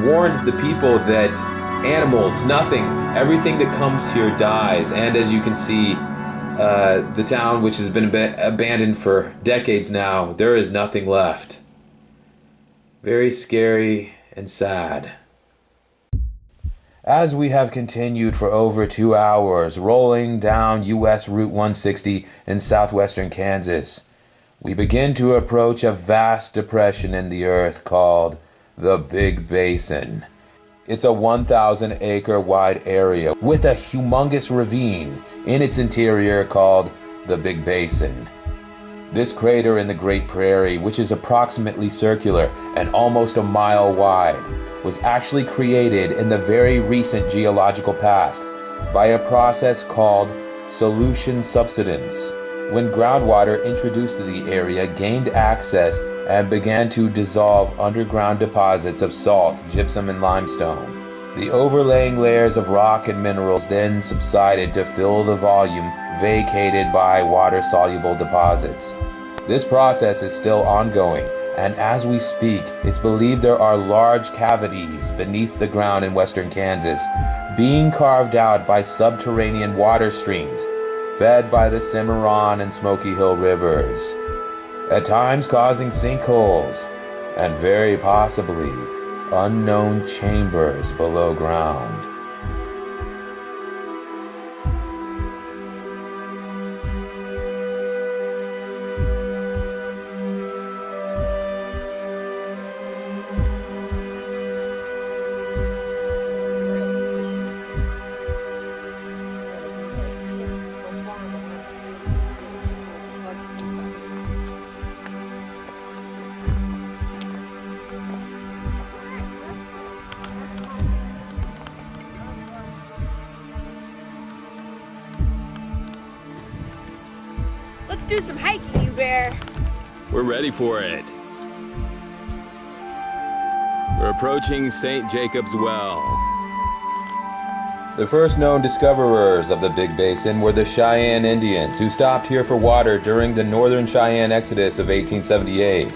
warned the people that animals, nothing, everything that comes here dies. And as you can see, the town, which has been abandoned for decades now, there is nothing left. Very scary and sad. As we have continued for over 2 hours, rolling down U.S. Route 160 in southwestern Kansas, we begin to approach a vast depression in the earth called the Big Basin. It's a 1,000-acre wide area with a humongous ravine in its interior called the Big Basin. This crater in the Great Prairie, which is approximately circular and almost a mile wide, was actually created in the very recent geological past by a process called solution subsidence, when groundwater introduced to the area gained access and began to dissolve underground deposits of salt, gypsum, and limestone. The overlaying layers of rock and minerals then subsided to fill the volume vacated by water-soluble deposits. This process is still ongoing, and as we speak, it's believed there are large cavities beneath the ground in western Kansas, being carved out by subterranean water streams, fed by the Cimarron and Smoky Hill rivers, at times causing sinkholes, and very possibly unknown chambers below ground. Let's do some hiking, you bear. We're ready for it. We're approaching St. Jacob's Well. The first known discoverers of the Big Basin were the Cheyenne Indians, who stopped here for water during the Northern Cheyenne Exodus of 1878.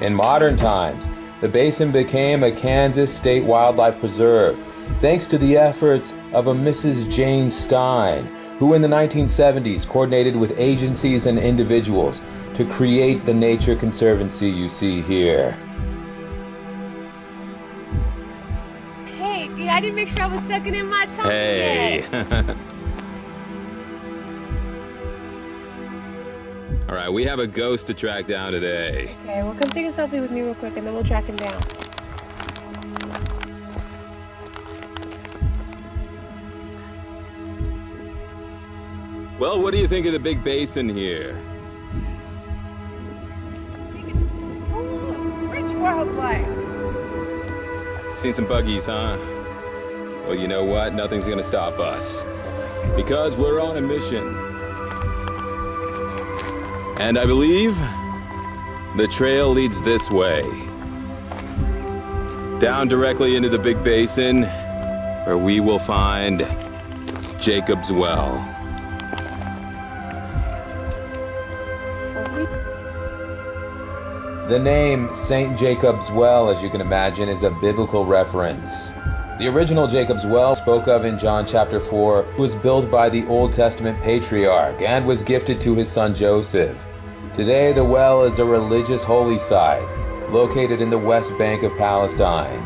In modern times, the basin became a Kansas State Wildlife Preserve, thanks to the efforts of a Mrs. Jane Stein, who in the 1970s coordinated with agencies and individuals to create the Nature Conservancy you see here. didn't make sure I was sucking in my tongue. Hey. Yet. All right, we have a ghost to track down today. Okay, well, come take a selfie with me real quick, and then we'll track him down. Well, what do you think of the big basin here? I think it's full of rich wildlife. Seen some buggies, huh? Well, you know what? Nothing's gonna stop us. Because we're on a mission. And I believe the trail leads this way. Down directly into the big basin, where we will find Jacob's Well. The name St. Jacob's Well, as you can imagine, is a biblical reference. The original Jacob's Well, spoke of in John chapter 4, was built by the Old Testament patriarch and was gifted to his son Joseph. Today, the well is a religious holy site located in the West Bank of Palestine.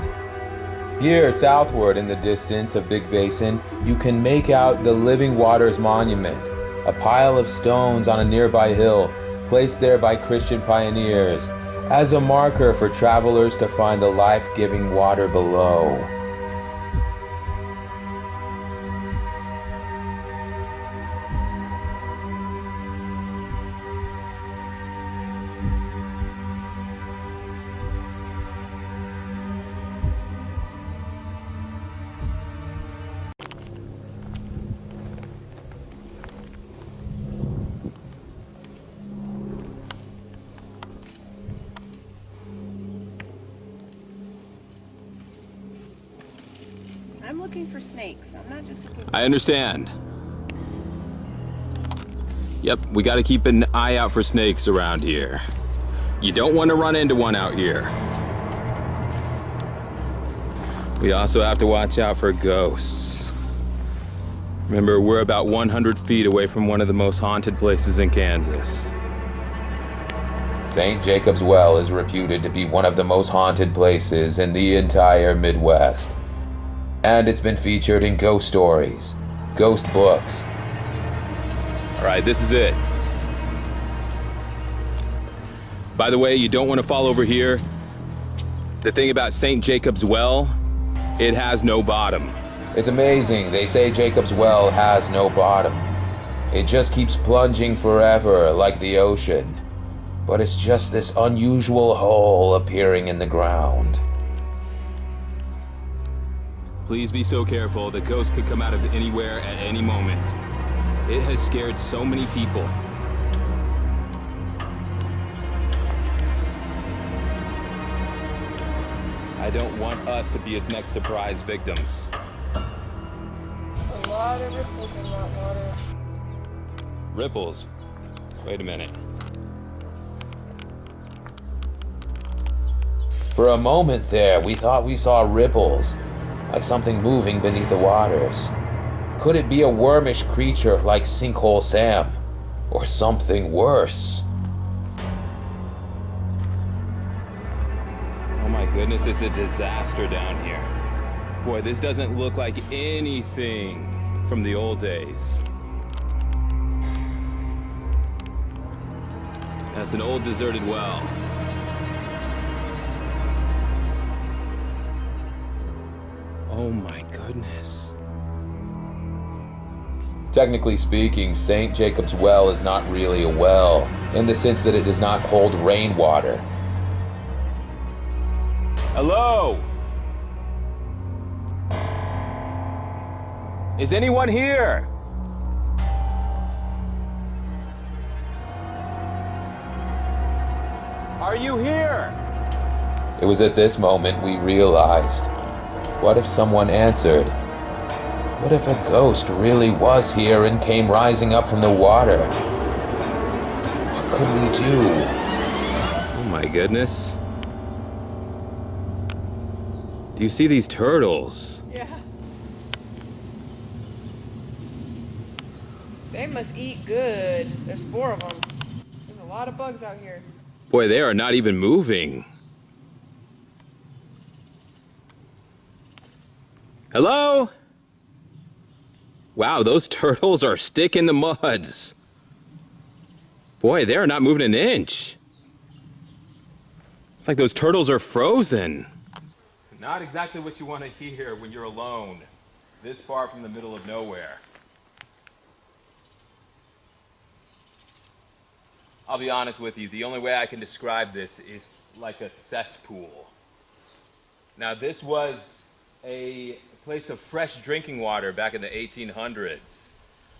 Here, southward in the distance of Big Basin, you can make out the Living Waters Monument, a pile of stones on a nearby hill, placed there by Christian pioneers, as a marker for travelers to find the life-giving water below. I'm looking for snakes. I'm not just looking for... I understand. Yep, we gotta keep an eye out for snakes around here. You don't want to run into one out here. We also have to watch out for ghosts. Remember, we're about 100 feet away from one of the most haunted places in Kansas. St. Jacob's Well is reputed to be one of the most haunted places in the entire Midwest. And it's been featured in ghost stories, ghost books. All right, this is it. By the way, you don't want to fall over here. The thing about St. Jacob's Well, it has no bottom. It's amazing. They say Jacob's Well has no bottom. It just keeps plunging forever like the ocean. But it's just this unusual hole appearing in the ground. Please be so careful. The ghost could come out of anywhere at any moment. It has scared so many people. I don't want us to be its next surprise victims. A lot of ripples in that water. Ripples? Wait a minute. For a moment there, we thought we saw ripples, like something moving beneath the waters. Could it be a wormish creature like Sinkhole Sam? Or something worse? Oh my goodness, it's a disaster down here. Boy, this doesn't look like anything from the old days. That's an old deserted well. Oh my goodness. Technically speaking, St. Jacob's Well is not really a well, in the sense that it does not hold rainwater. Hello? Is anyone here? Are you here? It was at this moment we realized, what if someone answered? What if a ghost really was here and came rising up from the water? What could we do? Oh my goodness. Do you see these turtles? Yeah. They must eat good. There's 4 of them. There's a lot of bugs out here. Boy, they are not even moving. Hello? Wow, those turtles are stick in the muds. Boy, they're not moving an inch. It's like those turtles are frozen. Not exactly what you want to hear when you're alone, this far from the middle of nowhere. I'll be honest with you, the only way I can describe this is like a cesspool. Now, this was a place of fresh drinking water back in the 1800s,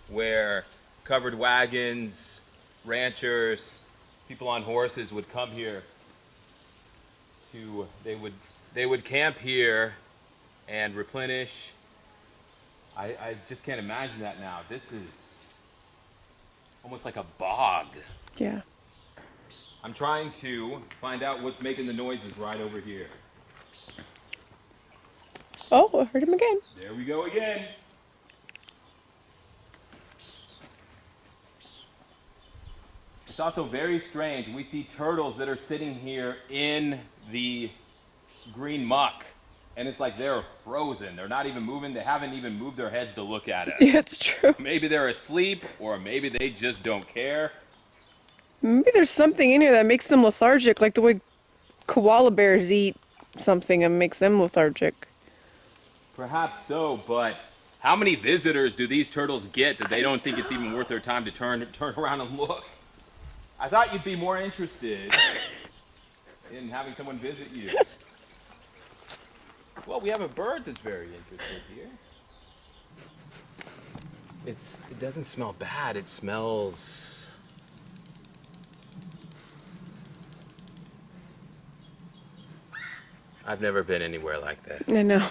where covered wagons, ranchers, people on horses would come here to, they would camp here and replenish. I just can't imagine that now. This is almost like a bog. Yeah. I'm trying to find out what's making the noises right over here. Oh, I heard him again. There we go again. It's also very strange. We see turtles that are sitting here in the green muck, and it's like they're frozen. They're not even moving. They haven't even moved their heads to look at us. Yeah, it's true. Maybe they're asleep, or maybe they just don't care. Maybe there's something in here that makes them lethargic, like the way koala bears eat something and makes them lethargic. Perhaps so, but how many visitors do these turtles get that they don't think it's even worth their time to turn around and look? I thought you'd be more interested in having someone visit you. Well, we have a bird that's very interested here. It doesn't smell bad. It smells... I've never been anywhere like this. I know.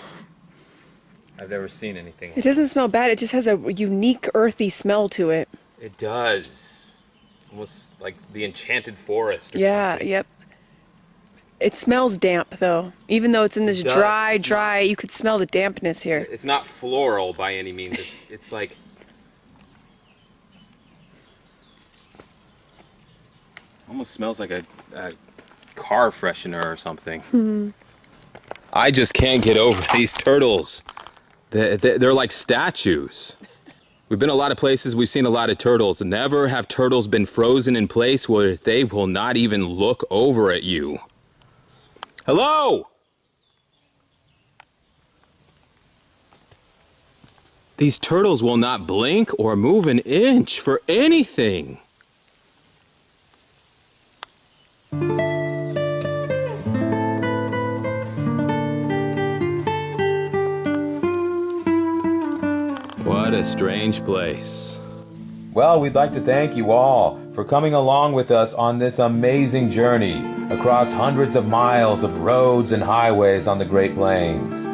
I've never seen anything like It doesn't smell bad. It just has a unique earthy smell to it. It does. Almost like the enchanted forest or Yeah, something. yep. It smells damp, though. Even though it's in this It does. dry, you could smell the dampness here. It's not floral by any means. It's like... almost smells like a car freshener or something. I just can't get over these turtles. They're like statues. We've been a lot of places, we've seen a lot of turtles. Never have turtles been frozen in place where they will not even look over at you. Hello? These turtles will not blink or move an inch for anything. What a strange place. Well, we'd like to thank you all for coming along with us on this amazing journey across hundreds of miles of roads and highways on the Great Plains.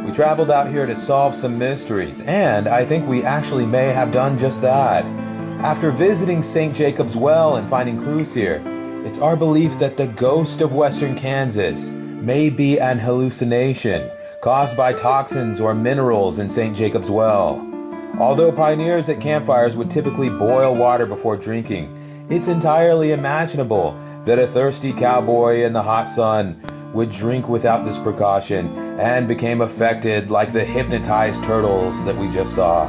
We traveled out here to solve some mysteries, and I think we actually may have done just that. After visiting St. Jacob's Well and finding clues here, it's our belief that the ghost of Western Kansas may be an hallucination caused by toxins or minerals in St. Jacob's Well. Although pioneers at campfires would typically boil water before drinking, it's entirely imaginable that a thirsty cowboy in the hot sun would drink without this precaution and became affected like the hypnotized turtles that we just saw.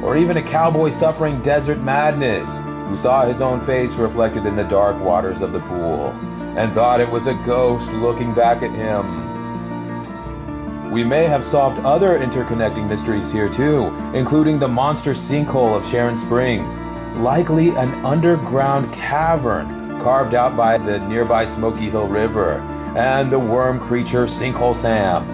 Or even a cowboy suffering desert madness who saw his own face reflected in the dark waters of the pool and thought it was a ghost looking back at him. We may have solved other interconnecting mysteries here too, including the monster sinkhole of Sharon Springs, likely an underground cavern carved out by the nearby Smoky Hill River, and the worm creature Sinkhole Sam.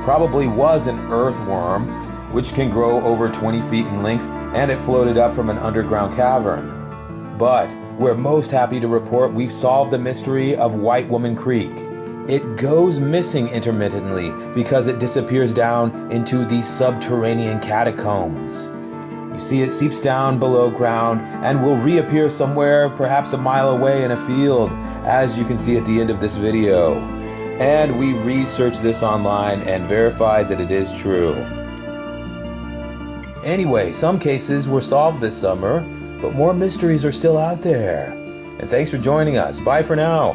Probably was an earthworm, which can grow over 20 feet in length, and it floated up from an underground cavern. But we're most happy to report we've solved the mystery of White Woman Creek. It goes missing intermittently because it disappears down into the subterranean catacombs. You see, it seeps down below ground and will reappear somewhere perhaps a mile away in a field, as you can see at the end of this video. And we researched this online and verified that it is true. Anyway, some cases were solved this summer, but more mysteries are still out there. And thanks for joining us. Bye for now.